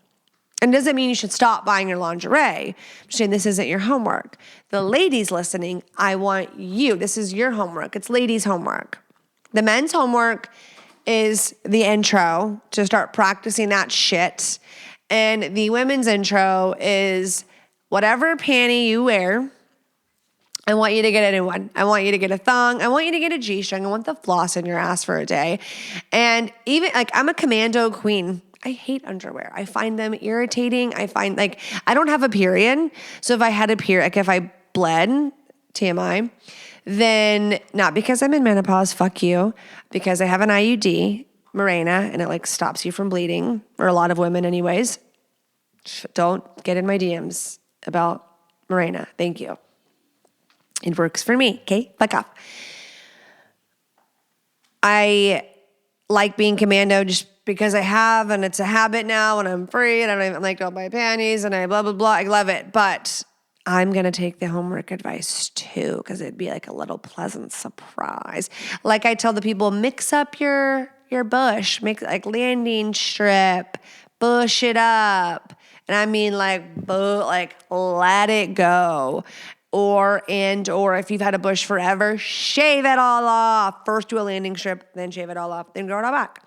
And it doesn't mean you should stop buying your lingerie. I'm saying this isn't your homework. The ladies listening, I want you. This is your homework. It's ladies' homework. The men's homework is the intro to start practicing that shit. And the women's intro is whatever panty you wear, I want you to get a new one. I want you to get a thong. I want you to get a G-string. I want the floss in your ass for a day. And even like I'm a commando queen. I hate underwear. I find them irritating. I find like I don't have a period. So if I had a period, like if I bled, TMI, then not because I'm in menopause, fuck you, because I have an IUD, Mirena, and it like stops you from bleeding, or a lot of women anyways. Don't get in my DMs about Mirena. Thank you. It works for me, okay? Fuck off. I like being commando just because I have, and it's a habit now, and I'm free, and I'm like, don't buy panties, and I blah, blah, blah. I love it. But I'm going to take the homework advice too, because it'd be like a little pleasant surprise. Like I tell the people, mix up your bush, make like landing strip, bush it up. And I mean like let it go. Or if you've had a bush forever, shave it all off. First do a landing strip, then shave it all off, then grow it all back.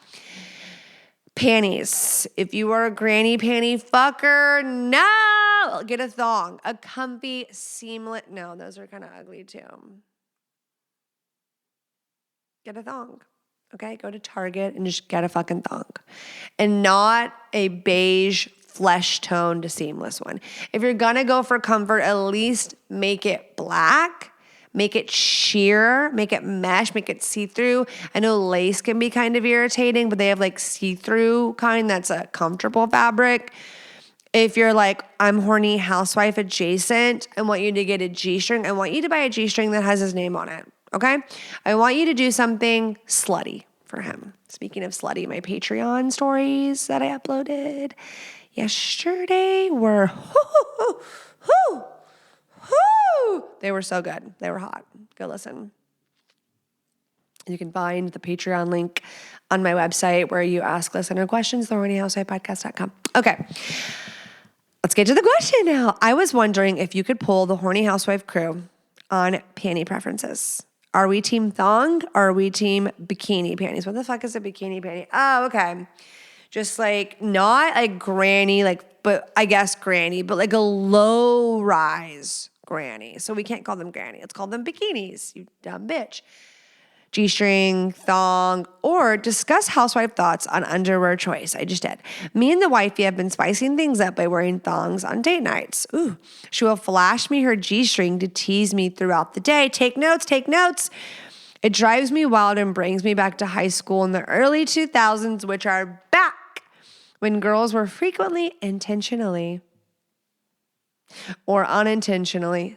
Panties. If you are a granny panty fucker, no! Get a thong. A comfy, seamless. No, those are kind of ugly too. Get a thong. Okay? Go to Target and just get a fucking thong. And not a beige flesh toned seamless one. If you're gonna go for comfort, at least make it black, make it sheer, make it mesh, make it see-through. I know lace can be kind of irritating, but they have like see-through kind that's a comfortable fabric. If you're like, I'm horny housewife adjacent, I want you to get a G-string. I want you to buy a G-string that has his name on it, okay? I want you to do something slutty for him. Speaking of slutty, my Patreon stories that I uploaded yesterday were, they were so good. They were hot. Go listen. You can find the Patreon link on my website where you ask listener questions, thehornyhousewifepodcast.com. Okay. Let's get to the question now. I was wondering if you could poll the Horny Housewife crew on panty preferences. Are we team thong or are we team bikini panties? What the fuck is a bikini panty? Oh, okay. Just like not like granny, but I guess granny, but like a low rise granny. So we can't call them granny. Let's call them bikinis, you dumb bitch. G-string, thong, or discuss housewife thoughts on underwear choice. I just did. Me and the wifey have been spicing things up by wearing thongs on date nights. Ooh, she will flash me her G-string to tease me throughout the day. Take notes, take notes. It drives me wild and brings me back to high school in the early 2000s, which are back, when girls were frequently intentionally or unintentionally,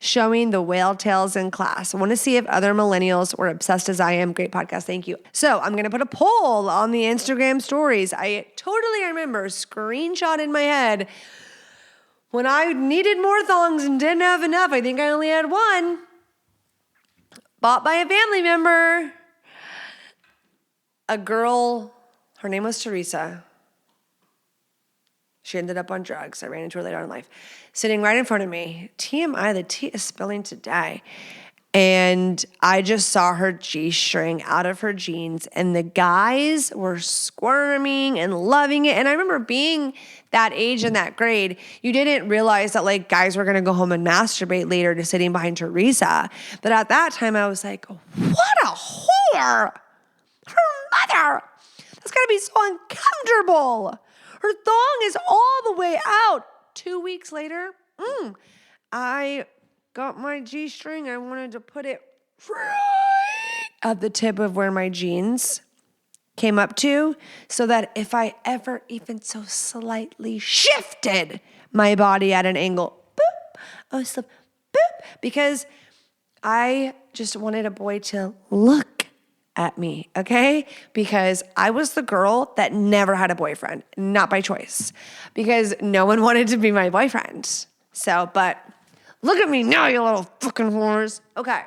showing the whale tails in class. I want to see if other millennials were obsessed as I am. Great podcast. Thank you. So I'm going to put a poll on the Instagram stories. I totally remember screenshot in my head when I needed more thongs and didn't have enough. I think I only had one. Bought by a family member. A girl, her name was Teresa. She ended up on drugs. I ran into her later on in life. Sitting right in front of me. TMI, the tea is spilling today. And I just saw her G-string out of her jeans. And the guys were squirming and loving it. And I remember being that age and that grade, you didn't realize that like guys were going to go home and masturbate later to sitting behind Teresa. But at that time, I was like, what a whore. Her mother. That's got to be so uncomfortable. Her thong is all the way out. 2 weeks later, I got my G-string. I wanted to put it right at the tip of where my jeans came up to so that if I ever even so slightly shifted my body at an angle, boop, I was boop, because I just wanted a boy to look at me, okay? Because I was the girl that never had a boyfriend, not by choice, because no one wanted to be my boyfriend. So, but look at me now, you little fucking whores. Okay.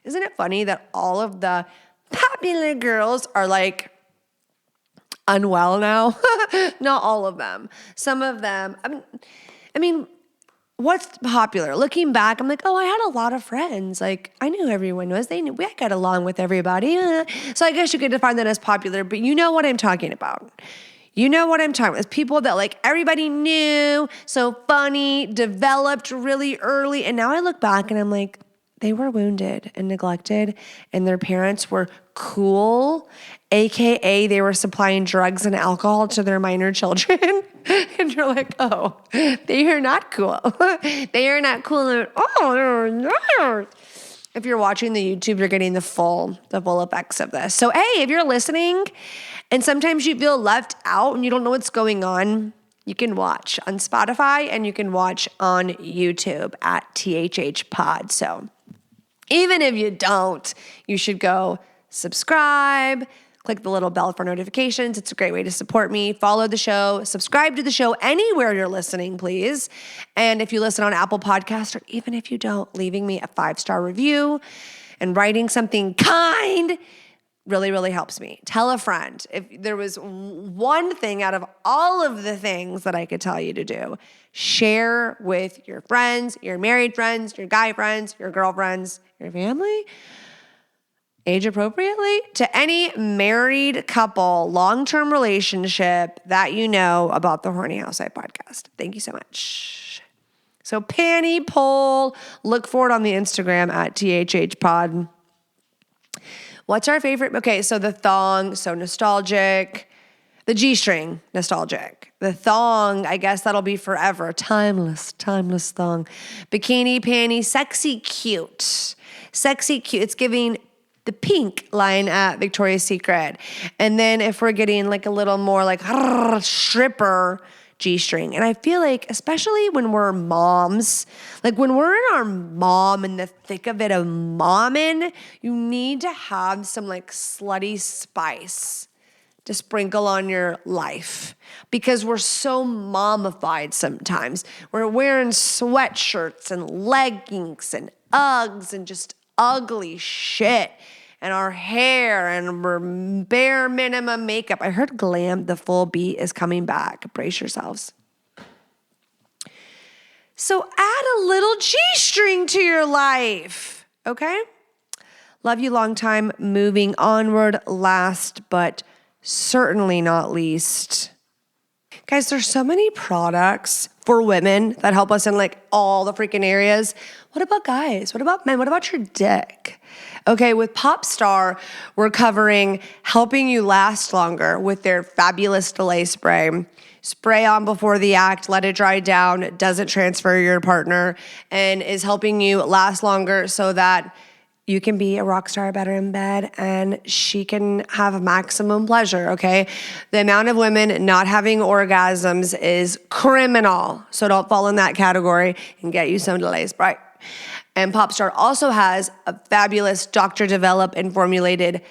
Isn't it funny that all of the popular girls are like unwell now? Not all of them. Some of them, I mean, what's popular? Looking back, I'm like, oh, I had a lot of friends. Like, I knew everyone was. I got along with everybody. So I guess you could define that as popular, but you know what I'm talking about. You know what I'm talking about. It's people that like everybody knew, so funny, developed really early. And now I look back and I'm like, they were wounded and neglected and their parents were cool, AKA they were supplying drugs and alcohol to their minor children. And you're like, oh, they are not cool. They are not cool at all. If you're watching the YouTube, you're getting the full effects of this. So, hey, if you're listening and sometimes you feel left out and you don't know what's going on, you can watch on Spotify and you can watch on YouTube at THH Pod. So even if you don't, you should go subscribe, click the little bell for notifications. It's a great way to support me. Follow the show, subscribe to the show anywhere you're listening, please. And if you listen on Apple Podcasts, or even if you don't, leaving me a 5-star review and writing something kind really, really helps me. Tell a friend. If there was one thing out of all of the things that I could tell you to do, share with your friends, your married friends, your guy friends, your girlfriends, your family, age appropriately, to any married couple, long-term relationship that you know about the Horny Housewife podcast. Thank you so much. So panty poll, look for it on the Instagram at THH Pod. What's our favorite? Okay, so the thong, so nostalgic. The G-string, nostalgic. The thong, I guess that'll be forever. Timeless thong. Bikini, panty, sexy, cute. Sexy, cute. It's giving the pink line at Victoria's Secret. And then if we're getting like a little more like stripper G-string. And I feel like, especially when we're moms, like when we're in our mom in the thick of it of momming, you need to have some like slutty spice to sprinkle on your life because we're so mommified sometimes. We're wearing sweatshirts and leggings and Uggs and just ugly shit. And our hair and we're bare minimum makeup. I heard glam, the full beat is coming back. Brace yourselves. So add a little G-string to your life, okay? Love you long time. Moving onward, last but certainly not least. Guys, there's so many products for women that help us in like all the freaking areas. What about guys? What about men? What about your dick? Okay, with Popstar, we're covering helping you last longer with their fabulous delay spray. Spray on before the act, let it dry down, doesn't transfer your partner, and is helping you last longer so that you can be a rock star better in bed and she can have maximum pleasure, okay? The amount of women not having orgasms is criminal. So don't fall in that category and get you some delay spray. And Popstar also has a fabulous doctor-developed and formulated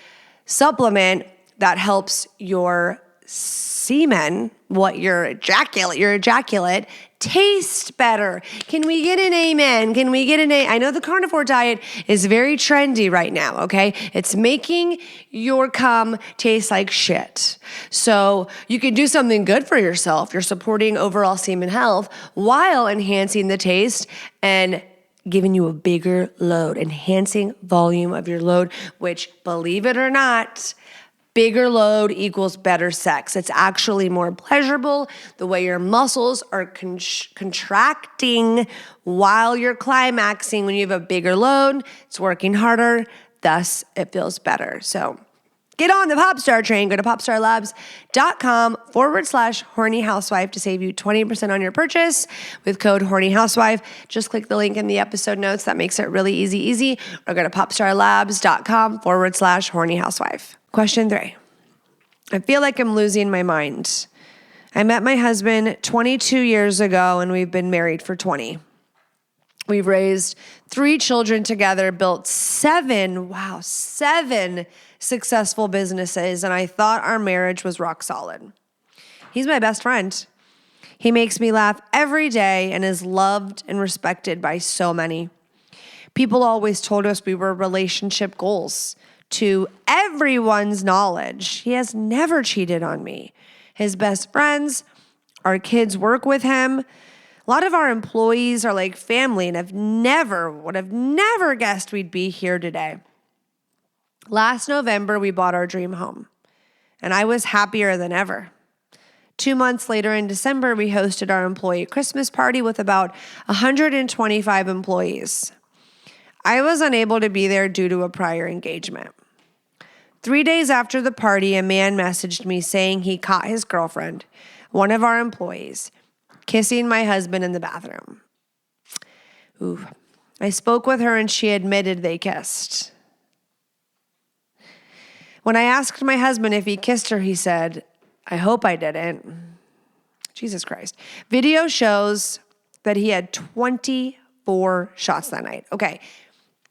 supplement that helps your semen, your ejaculate, taste better. Can we get an amen? Can we get an I know the carnivore diet is very trendy right now, okay? It's making your cum taste like shit. So you can do something good for yourself. You're supporting overall semen health while enhancing the taste and giving you a bigger load, enhancing volume of your load, which, believe it or not, bigger load equals better sex. It's actually more pleasurable. The way your muscles are contracting while you're climaxing when you have a bigger load, it's working harder, thus it feels better. So get on the Popstar train. Go to popstarlabs.com/horny housewife to save you 20% on your purchase with code horny housewife. Just click the link in the episode notes. That makes it really easy. Or go to popstarlabs.com/horny housewife. Question 3. I feel like I'm losing my mind. I met my husband 22 years ago and we've been married for 20. We've raised 3 children together, built 7 successful businesses, and I thought our marriage was rock solid. He's my best friend. He makes me laugh every day and is loved and respected by so many. People always told us we were relationship goals. To everyone's knowledge, he has never cheated on me. His best friends, our kids work with him. A lot of our employees are like family and would have never guessed we'd be here today. Last November, we bought our dream home, and I was happier than ever. 2 months later in December, we hosted our employee Christmas party with about 125 employees. I was unable to be there due to a prior engagement. 3 days after the party, a man messaged me saying he caught his girlfriend, one of our employees, kissing my husband in the bathroom. Ooh. I spoke with her and she admitted they kissed. When I asked my husband if he kissed her, he said, I hope I didn't. Jesus Christ. Video shows that he had 24 shots that night. Okay,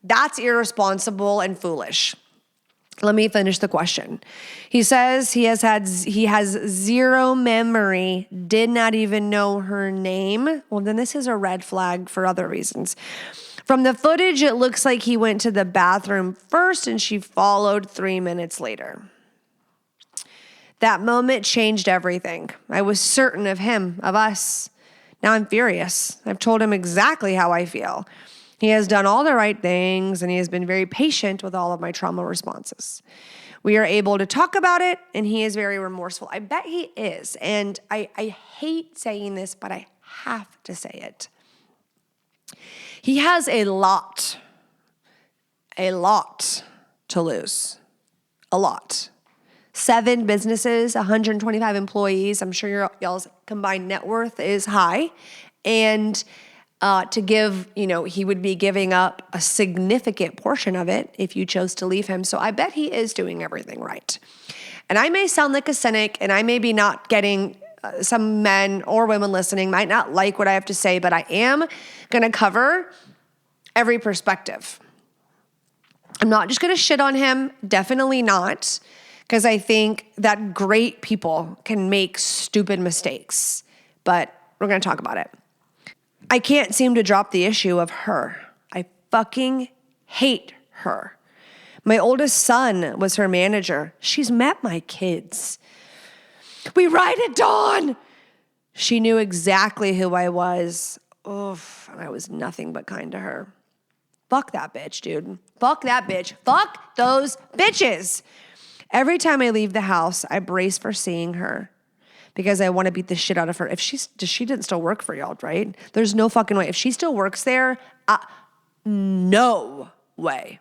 that's irresponsible and foolish. Let me finish the question. He says he has zero memory, did not even know her name. Well, then this is a red flag for other reasons. From the footage, it looks like he went to the bathroom first and she followed 3 minutes later. That moment changed everything. I was certain of him, of us. Now I'm furious. I've told him exactly how I feel. He has done all the right things, and he has been very patient with all of my trauma responses. We are able to talk about it, and he is very remorseful. I bet he is, and I hate saying this, but I have to say it. He has a lot to lose. A lot. 7 businesses, 125 employees. I'm sure y'all's combined net worth is high. And to give, he would be giving up a significant portion of it if you chose to leave him. So I bet he is doing everything right. And I may sound like a cynic, and I may be not getting, some men or women listening might not like what I have to say, but I am going to cover every perspective. I'm not just going to shit on him. Definitely not. Because I think that great people can make stupid mistakes. But we're going to talk about it. I can't seem to drop the issue of her. I fucking hate her. My oldest son was her manager. She's met my kids. We ride at dawn. She knew exactly who I was. Oof, and I was nothing but kind to her. Fuck that bitch, dude. Fuck that bitch. Fuck those bitches. Every time I leave the house, I brace for seeing her because I want to beat the shit out of her. If she didn't still work for y'all, right? There's no fucking way. If she still works there, no way.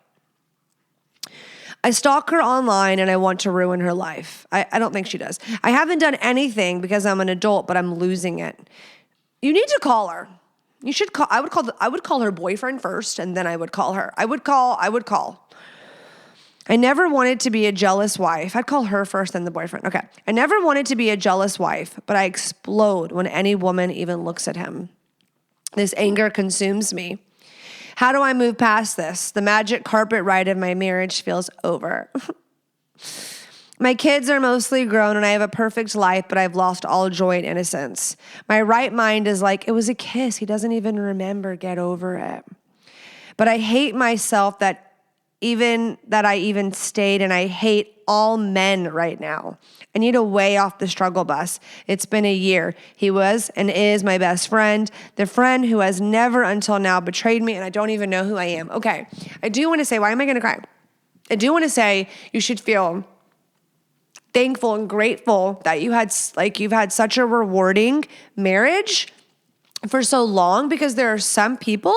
I stalk her online and I want to ruin her life. I don't think she does. I haven't done anything because I'm an adult, but I'm losing it. You need to call her. You should call. I would call her boyfriend first, and then I would call her. I would call. I never wanted to be a jealous wife. I'd call her first, then the boyfriend. Okay. I never wanted to be a jealous wife, but I explode when any woman even looks at him. This anger consumes me. How do I move past this? The magic carpet ride of my marriage feels over. My kids are mostly grown and I have a perfect life, but I've lost all joy and innocence. My right mind is like, it was a kiss. He doesn't even remember. Get over it. But I hate myself that I even stayed, and I hate all men right now. I need a way off the struggle bus. It's been a year. He was and is my best friend, the friend who has never until now betrayed me, and I don't even know who I am. Okay, I do want to say, why am I going to cry? I do want to say you should feel thankful and grateful that you've had such a rewarding marriage for so long, because there are some people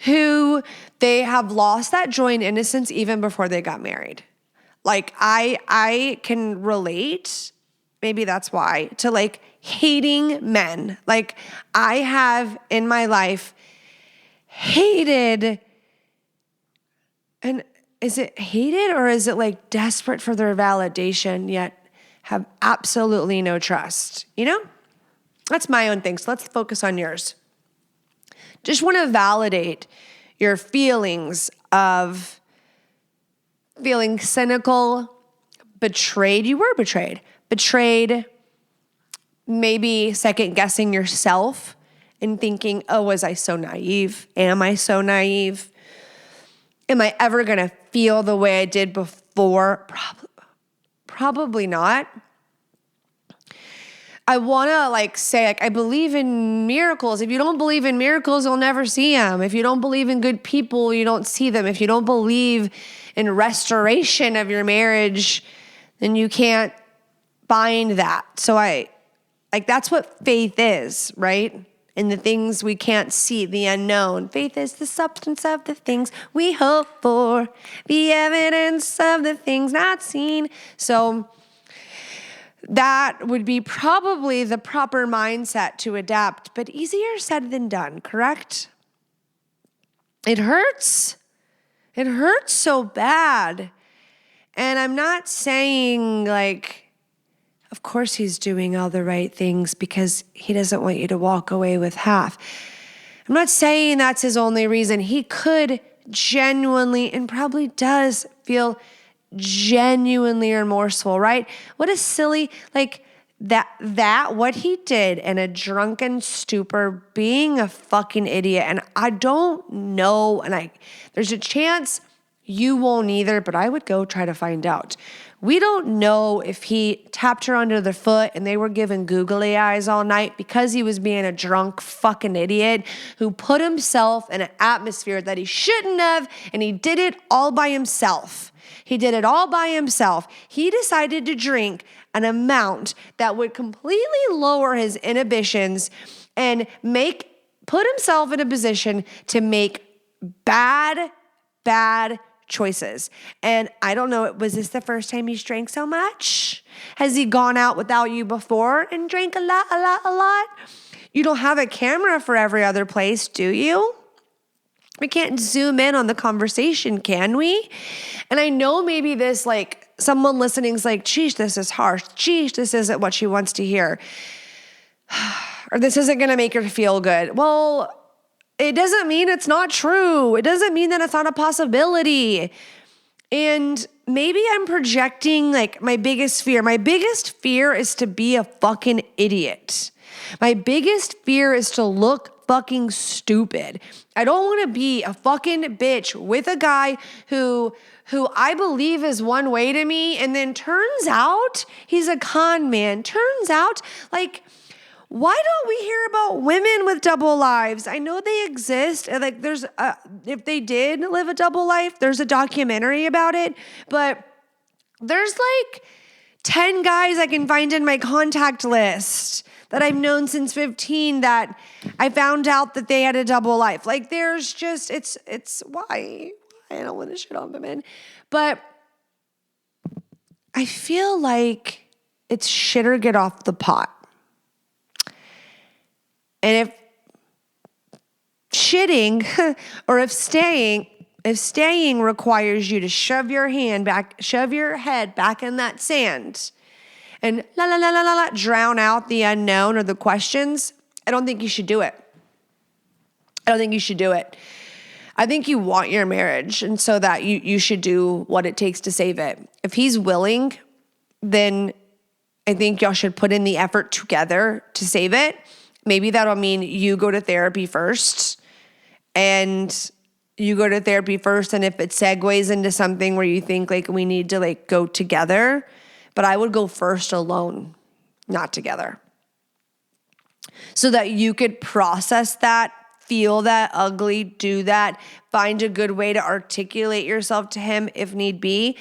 who they have lost that joy and innocence even before they got married. Like I can relate, maybe that's why, to like hating men. Like I have in my life hated, and is it hated or is it like desperate for their validation yet have absolutely no trust? That's my own thing. So let's focus on yours. Just want to validate your feelings of feeling cynical, betrayed. You were betrayed. Betrayed, maybe second guessing yourself and thinking, oh, was I so naive? Am I so naive? Am I ever going to feel the way I did before? Probably not. I want to say, I believe in miracles. If you don't believe in miracles, you'll never see them. If you don't believe in good people, you don't see them. If you don't believe in restoration of your marriage, then you can't find that. So that's what faith is, right? In the things we can't see, the unknown. Faith is the substance of the things we hope for, the evidence of the things not seen. So that would be probably the proper mindset to adapt, but easier said than done, correct? It hurts. It hurts so bad. And I'm not saying of course he's doing all the right things because he doesn't want you to walk away with half. I'm not saying that's his only reason. He could genuinely and probably does feel genuinely remorseful, right? What a silly, what he did in a drunken stupor, being a fucking idiot. And I don't know, and there's a chance you won't either, but I would go try to find out. We don't know if he tapped her under the foot and they were giving googly eyes all night because he was being a drunk fucking idiot who put himself in an atmosphere that he shouldn't have, and he did it all by himself. He did it all by himself. He decided to drink an amount that would completely lower his inhibitions and put himself in a position to make bad choices. And I don't know, was this the first time he's drank so much? Has he gone out without you before and drank a lot? You don't have a camera for every other place, do you? We can't zoom in on the conversation, can we? And I know maybe this, like, someone listening is like, geez, this is harsh. Geez, this isn't what she wants to hear. Or this isn't going to make her feel good. Well, it doesn't mean it's not true. It doesn't mean that it's not a possibility. And maybe I'm projecting like my biggest fear. My biggest fear is to be a fucking idiot. My biggest fear is to look fucking stupid. I don't want to be a fucking bitch with a guy who I believe is one way to me, and then turns out he's a con man. Turns out, like, why don't we hear about women with double lives? I know they exist. Like, there's, if they did live a double life, there's a documentary about it. But there's like 10 guys I can find in my contact list that I've known since 15 that I found out that they had a double life. Like, there's just, it's why? I don't want to shit on women. But I feel like it's shit or get off the pot. And if shitting or if staying requires you to shove your head back in that sand and drown out the unknown or the questions, I don't think you should do it. I think you want your marriage, and so that you should do what it takes to save it. If he's willing, then I think y'all should put in the effort together to save it. Maybe that'll mean you go to therapy first, and if it segues into something where you think like we need to like go together, but I would go first alone, not together. So that you could process that, feel that ugly, do that, find a good way to articulate yourself to him if need be.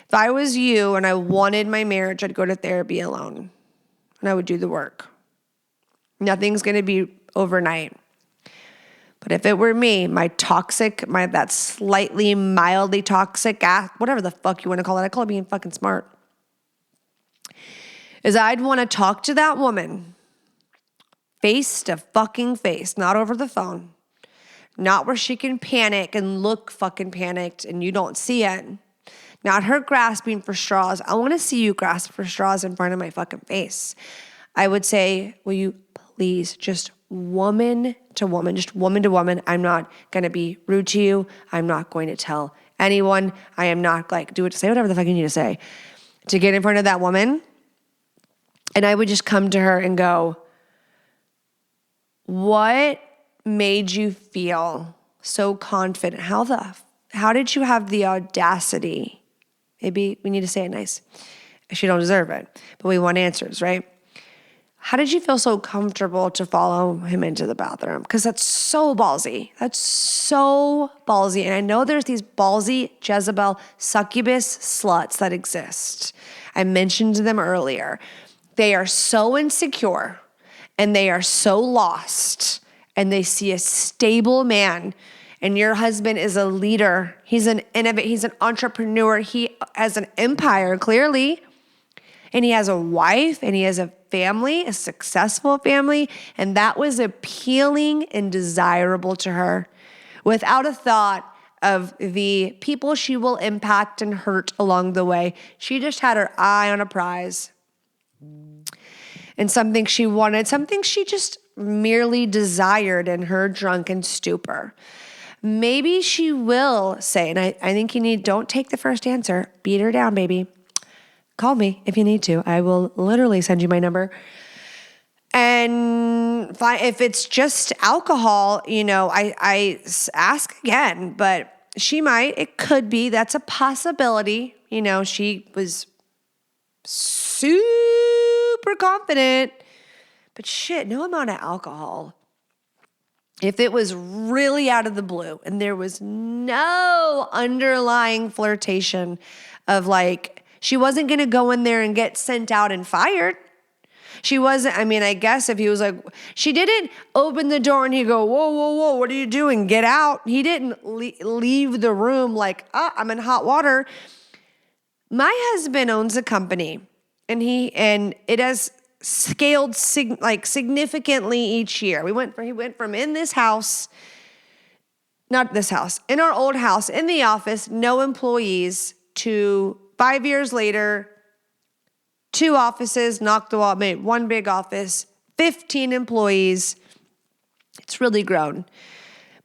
If I was you and I wanted my marriage, I'd go to therapy alone and I would do the work. Nothing's going to be overnight. But if it were me, that slightly mildly toxic, whatever the fuck you want to call it, I call it being fucking smart, is I'd want to talk to that woman face to fucking face, not over the phone, not where she can panic and look fucking panicked and you don't see it, not her grasping for straws. I want to see you grasp for straws in front of my fucking face. I would say, will you please, just woman to woman. I'm not going to be rude to you. I'm not going to tell anyone. I am not like, say whatever the fuck you need to say to get in front of that woman. And I would just come to her and go, what made you feel so confident? How did you have the audacity? Maybe we need to say it nice. She don't deserve it, but we want answers, right? How did you feel so comfortable to follow him into the bathroom? Because that's so ballsy. And I know there's these ballsy Jezebel succubus sluts that exist. I mentioned them earlier. They are so insecure and they are so lost, and they see a stable man, and your husband is a leader. He's an innovator. He's an entrepreneur. He has an empire, clearly. And he has a wife, and he has a family, a successful family, and that was appealing and desirable to her without a thought of the people she will impact and hurt along the way. She just had her eye on a prize and something she wanted, something she just merely desired in her drunken stupor. Maybe she will say, and I think don't take the first answer, beat her down, baby. Call me if you need to. I will literally send you my number. And if it's just alcohol, I ask again, but it could be, that's a possibility. She was super confident, but shit, no amount of alcohol. If it was really out of the blue and there was no underlying flirtation of like, she wasn't going to go in there and get sent out and fired. She wasn't, I mean, I guess if he was like, she didn't open the door and he'd go, whoa, whoa, whoa, what are you doing? Get out. He didn't leave the room like, I'm in hot water. My husband owns a company and it has scaled significantly each year. He went from in this house, not this house, in our old house, in the office, no employees, to 5 years later, 2 offices, knocked the wall, made one big office, 15 employees. It's really grown.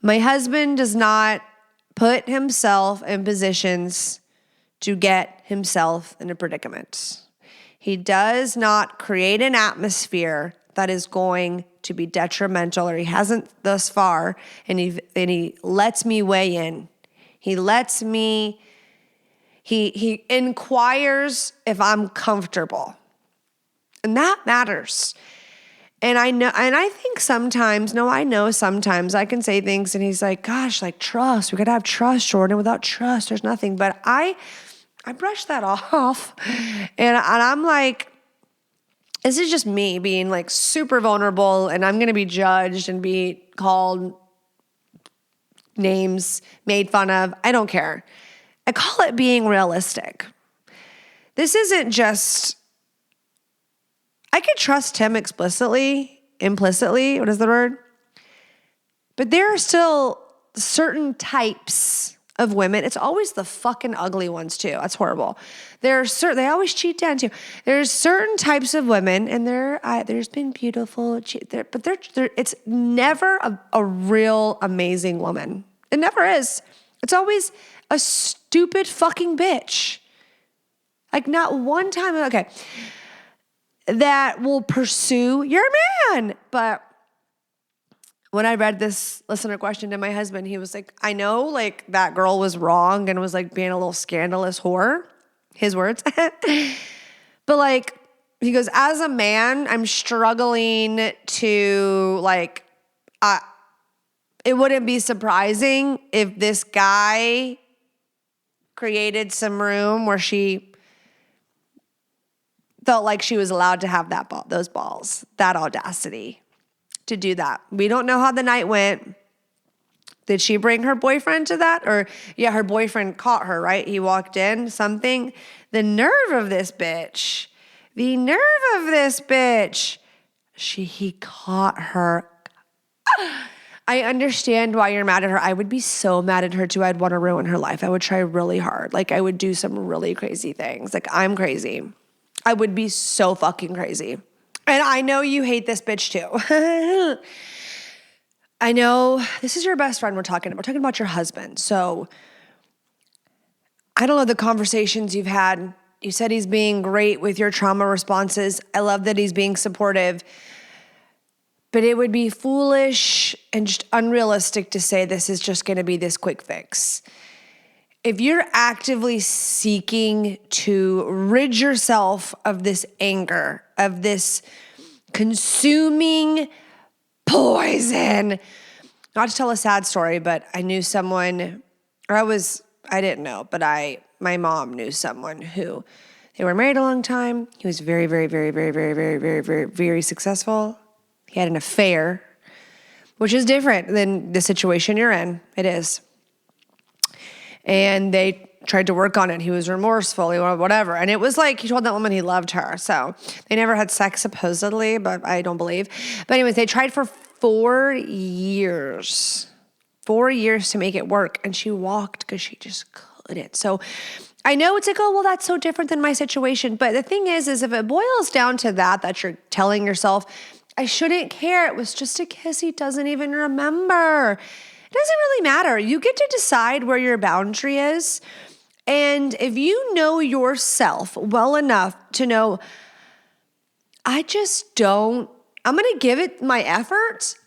My husband does not put himself in positions to get himself in a predicament. He does not create an atmosphere that is going to be detrimental, or he hasn't thus far, and he lets me weigh in. He inquires if I'm comfortable. And that matters. And I know sometimes I can say things and he's like, gosh, like trust. We gotta have trust, Jordan. Without trust, there's nothing. But I brush that off. And I'm like, this is just me being like super vulnerable, and I'm gonna be judged and be called names, made fun of. I don't care. I call it being realistic. This isn't just, I could trust him implicitly, what is the word? But there are still certain types of women. It's always the fucking ugly ones too. That's horrible. They always cheat down too. There's certain types of women, and there's been beautiful, but it's never a real amazing woman. It never is. It's always a stupid fucking bitch. Like not one time, okay, that will pursue your man. But when I read this listener question to my husband, he was like, I know like that girl was wrong and was like being a little scandalous whore, his words. But like, he goes, as a man, I'm struggling to like, it wouldn't be surprising if this guy created some room where she felt like she was allowed to have those balls, that audacity to do that. We don't know how the night went. Did she bring her boyfriend to that? Or yeah, her boyfriend caught her, right? He walked in, something. The nerve of this bitch. He caught her. I understand why you're mad at her. I would be so mad at her too. I'd want to ruin her life. I would try really hard. Like I would do some really crazy things. Like I'm crazy. I would be so fucking crazy. And I know you hate this bitch too. I know this is your best friend we're talking about. We're talking about your husband. So I don't know the conversations you've had. You said he's being great with your trauma responses. I love that he's being supportive. But it would be foolish and just unrealistic to say this is just going to be this quick fix. If you're actively seeking to rid yourself of this anger, of this consuming poison, not to tell a sad story, but I knew someone, I didn't know, but my mom knew someone who, they were married a long time. He was very, very, very, very, very, very, very, very, very successful. He had an affair, which is different than the situation you're in. It is. And they tried to work on it. He was remorseful, whatever. And it was like, he told that woman he loved her. So they never had sex supposedly, but I don't believe. But anyways, they tried for 4 years. 4 years to make it work. And she walked because she just couldn't. So I know it's like, oh, well, that's so different than my situation. But the thing is if it boils down to that you're telling yourself, I shouldn't care. It was just a kiss. He doesn't even remember. It doesn't really matter. You get to decide where your boundary is. And if you know yourself well enough to know, I'm going to give it efforts,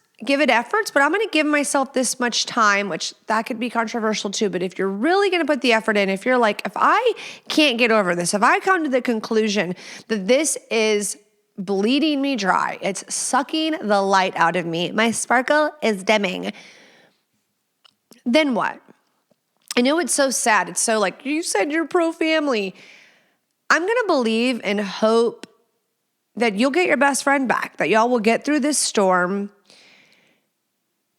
but I'm going to give myself this much time, which that could be controversial too. But if you're really going to put the effort in, if you're like, if I can't get over this, if I come to the conclusion that this is bleeding me dry, it's sucking the light out of me, my sparkle is dimming, then what? I know it's so sad. It's so like, you said you're pro-family. I'm going to believe and hope that you'll get your best friend back, that y'all will get through this storm.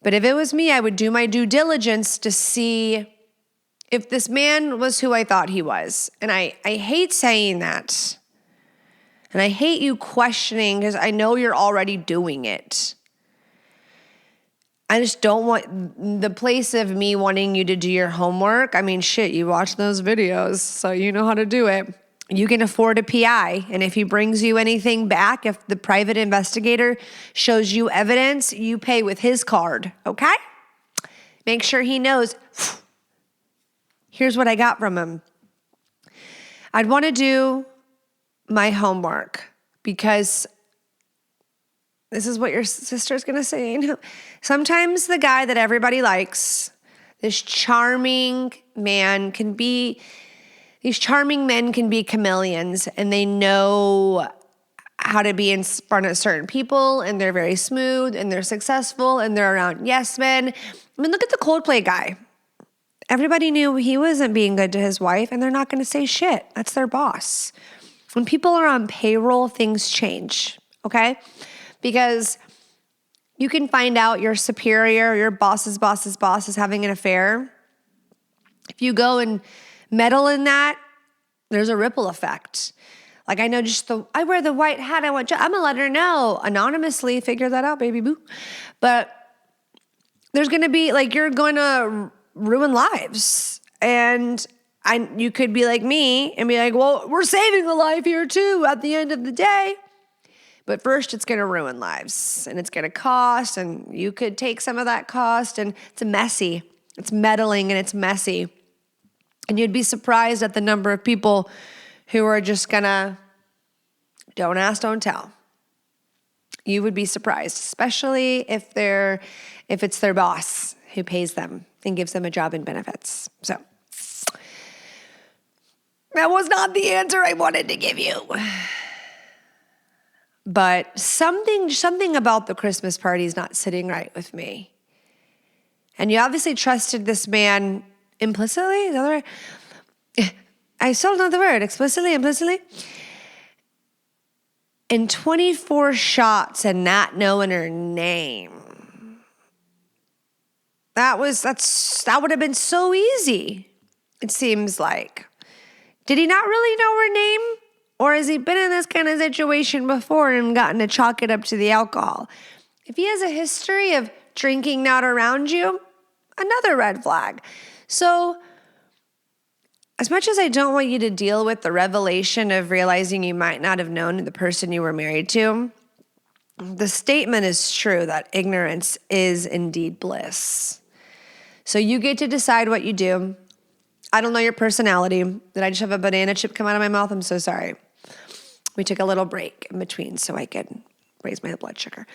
But if it was me, I would do my due diligence to see if this man was who I thought he was. And I hate saying that. And I hate you questioning because I know you're already doing it. I just don't want the place of me wanting you to do your homework. I mean, shit, you watch those videos, so you know how to do it. You can afford a PI. And if he brings you anything back, if the private investigator shows you evidence, you pay with his card, okay? Make sure he knows, here's what I got from him. I'd want to do my homework because this is what your sister's going to say. Sometimes the guy that everybody likes, this charming man can be, these charming men can be chameleons, and they know how to be in front of certain people, and they're very smooth, and they're successful, and they're around yes men. I mean, look at the Coldplay guy. Everybody knew he wasn't being good to his wife, and they're not going to say shit. That's their boss. When people are on payroll, things change, okay? Because you can find out your superior, your boss's boss's boss is having an affair. If you go and meddle in that, there's a ripple effect. Like I know I wear the white hat, I'm gonna let her know anonymously, figure that out, baby boo. But there's gonna be, like, you're going to ruin lives. And you could be like me and be like, well, we're saving a life here too at the end of the day. But first, it's going to ruin lives, and it's going to cost, and you could take some of that cost, and it's messy. It's meddling, and it's messy. And you'd be surprised at the number of people who are just going to don't ask, don't tell. You would be surprised, especially if it's their boss who pays them and gives them a job and benefits. So that was not the answer I wanted to give you. But something about the Christmas party is not sitting right with me. And you obviously trusted this man implicitly? Is that the word? I still don't know the word. Explicitly, implicitly? And 24 shots and not knowing her name. That would have been so easy, it seems like. Did he not really know her name? Or has he been in this kind of situation before and gotten to chalk it up to the alcohol? If he has a history of drinking not around you, another red flag. So as much as I don't want you to deal with the revelation of realizing you might not have known the person you were married to, the statement is true that ignorance is indeed bliss. So you get to decide what you do. I don't know your personality. Did I just have a banana chip come out of my mouth? I'm so sorry. We took a little break in between so I could raise my blood sugar.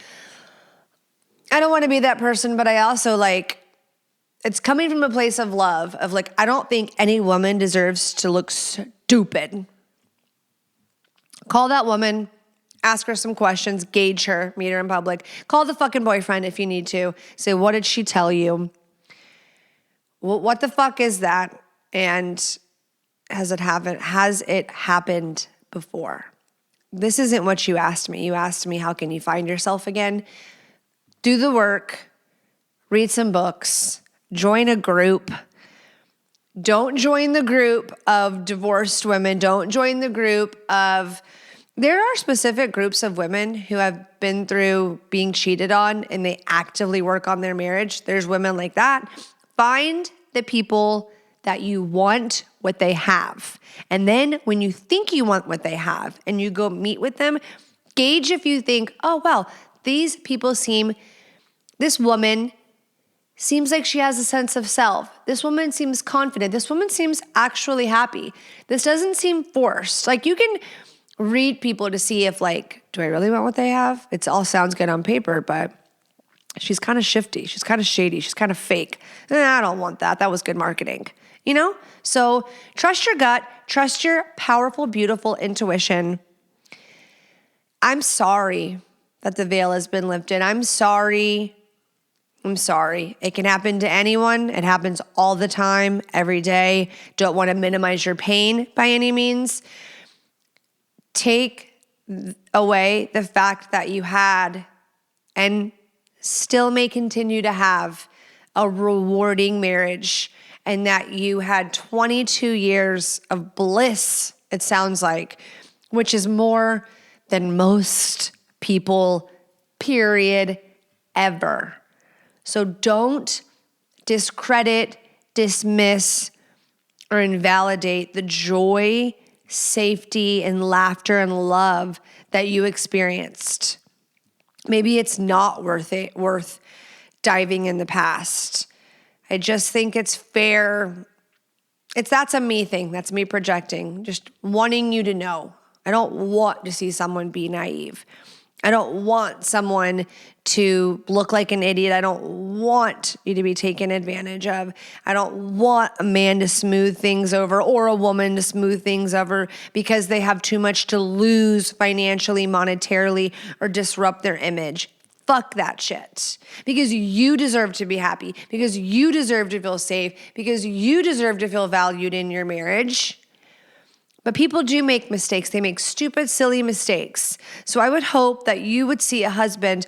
I don't want to be that person, but I also it's coming from a place of love, of I don't think any woman deserves to look stupid. Call that woman, ask her some questions, gauge her, meet her in public. Call the fucking boyfriend if you need to. Say, what did she tell you? What the fuck is that? And has it happened before? This isn't what you asked me. You asked me, how can you find yourself again? Do the work, read some books, join a group. Don't join the group of divorced women. Don't join the group of, there are specific groups of women who have been through being cheated on and they actively work on their marriage. There's women like that. Find the people that you want what they have. And then when you think you want what they have and you go meet with them, gauge if you think, oh, well, this woman seems like she has a sense of self. This woman seems confident. This woman seems actually happy. This doesn't seem forced. You can read people to see if do I really want what they have? It all sounds good on paper, but she's kind of shifty. She's kind of shady. She's kind of fake. I don't want that. That was good marketing. So trust your gut, trust your powerful, beautiful intuition. I'm sorry that the veil has been lifted. I'm sorry. It can happen to anyone. It happens all the time, every day. Don't want to minimize your pain by any means. Take away the fact that you had and still may continue to have a rewarding marriage, and that you had 22 years of bliss, it sounds like, which is more than most people, period, ever. So don't discredit, dismiss, or invalidate the joy, safety, and laughter and love that you experienced. Maybe it's not worth diving in the past. I just think it's fair. That's a me thing. That's me projecting, just wanting you to know. I don't want to see someone be naive. I don't want someone to look like an idiot. I don't want you to be taken advantage of. I don't want a man to smooth things over or a woman to smooth things over because they have too much to lose financially, monetarily, or disrupt their image. Fuck that shit. Because you deserve to be happy. Because you deserve to feel safe. Because you deserve to feel valued in your marriage. But people do make mistakes. They make stupid, silly mistakes. So I would hope that you would see a husband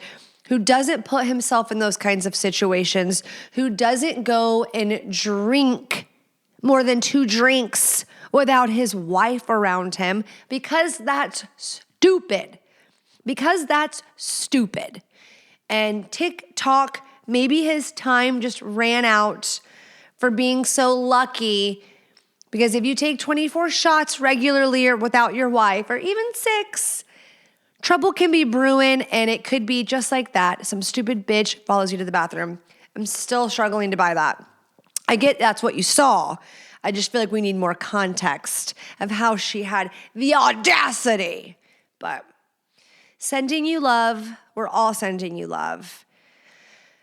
who doesn't put himself in those kinds of situations, who doesn't go and drink more than 2 drinks without his wife around him, because that's stupid. Because that's stupid. And TikTok, maybe his time just ran out for being so lucky. Because if you take 24 shots regularly or without your wife, or even 6, trouble can be brewing, and it could be just like that. Some stupid bitch follows you to the bathroom. I'm still struggling to buy that. I get that's what you saw. I just feel like we need more context of how she had the audacity. But sending you love. We're all sending you love.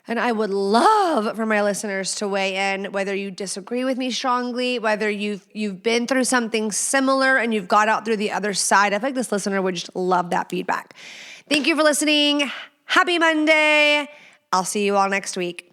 And I would love for my listeners to weigh in, whether you disagree with me strongly, whether you've been through something similar and you've got out through the other side. I feel like this listener would just love that feedback. Thank you for listening. Happy Monday. I'll see you all next week.